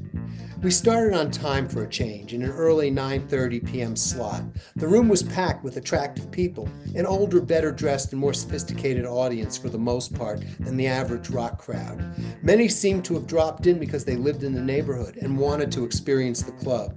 Speaker 3: We started on time for a change, in an early 9:30 p.m. slot. The room was packed with attractive people, an older, better dressed and more sophisticated audience for the most part than the average rock crowd. Many seemed to have dropped in because they lived in the neighborhood and wanted to experience the club.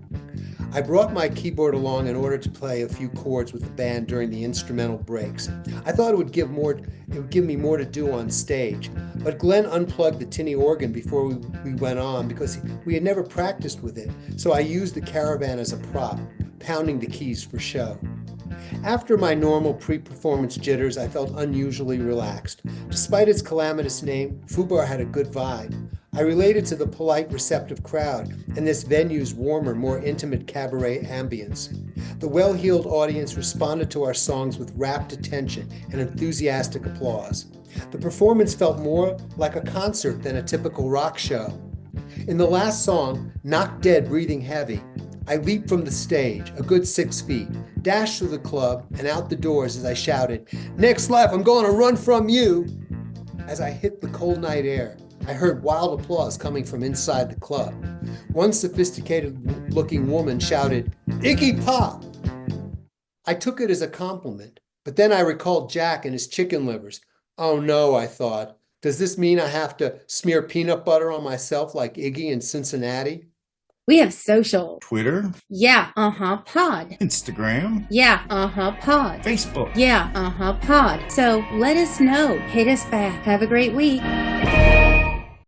Speaker 3: I brought my keyboard along in order to play a few chords with the band during the instrumental breaks. I thought it would give me more to do on stage, but Glenn unplugged the tinny organ before we went on because we had never practiced with it, so I used the Caravan as a prop, pounding the keys for show. After my normal pre-performance jitters, I felt unusually relaxed. Despite its calamitous name, Fubar had a good vibe. I related to the polite, receptive crowd and this venue's warmer, more intimate cabaret ambience. The well-heeled audience responded to our songs with rapt attention and enthusiastic applause. The performance felt more like a concert than a typical rock show. In the last song, Knocked Dead Breathing Heavy, I leaped from the stage, a good 6 feet, dashed through the club and out the doors as I shouted, "Next life, I'm going to run from you!" As I hit the cold night air, I heard wild applause coming from inside the club. One sophisticated-looking woman shouted, "Iggy Pop!" I took it as a compliment, but then I recalled Jack and his chicken livers. Oh no, I thought. Does this mean I have to smear peanut butter on myself like Iggy in Cincinnati?
Speaker 1: We have social.
Speaker 6: Twitter,
Speaker 1: Yeah, pod.
Speaker 6: Instagram,
Speaker 1: Yeah, pod.
Speaker 6: Facebook.
Speaker 1: Yeah, pod. So let us know. Hit us back. Have a great week.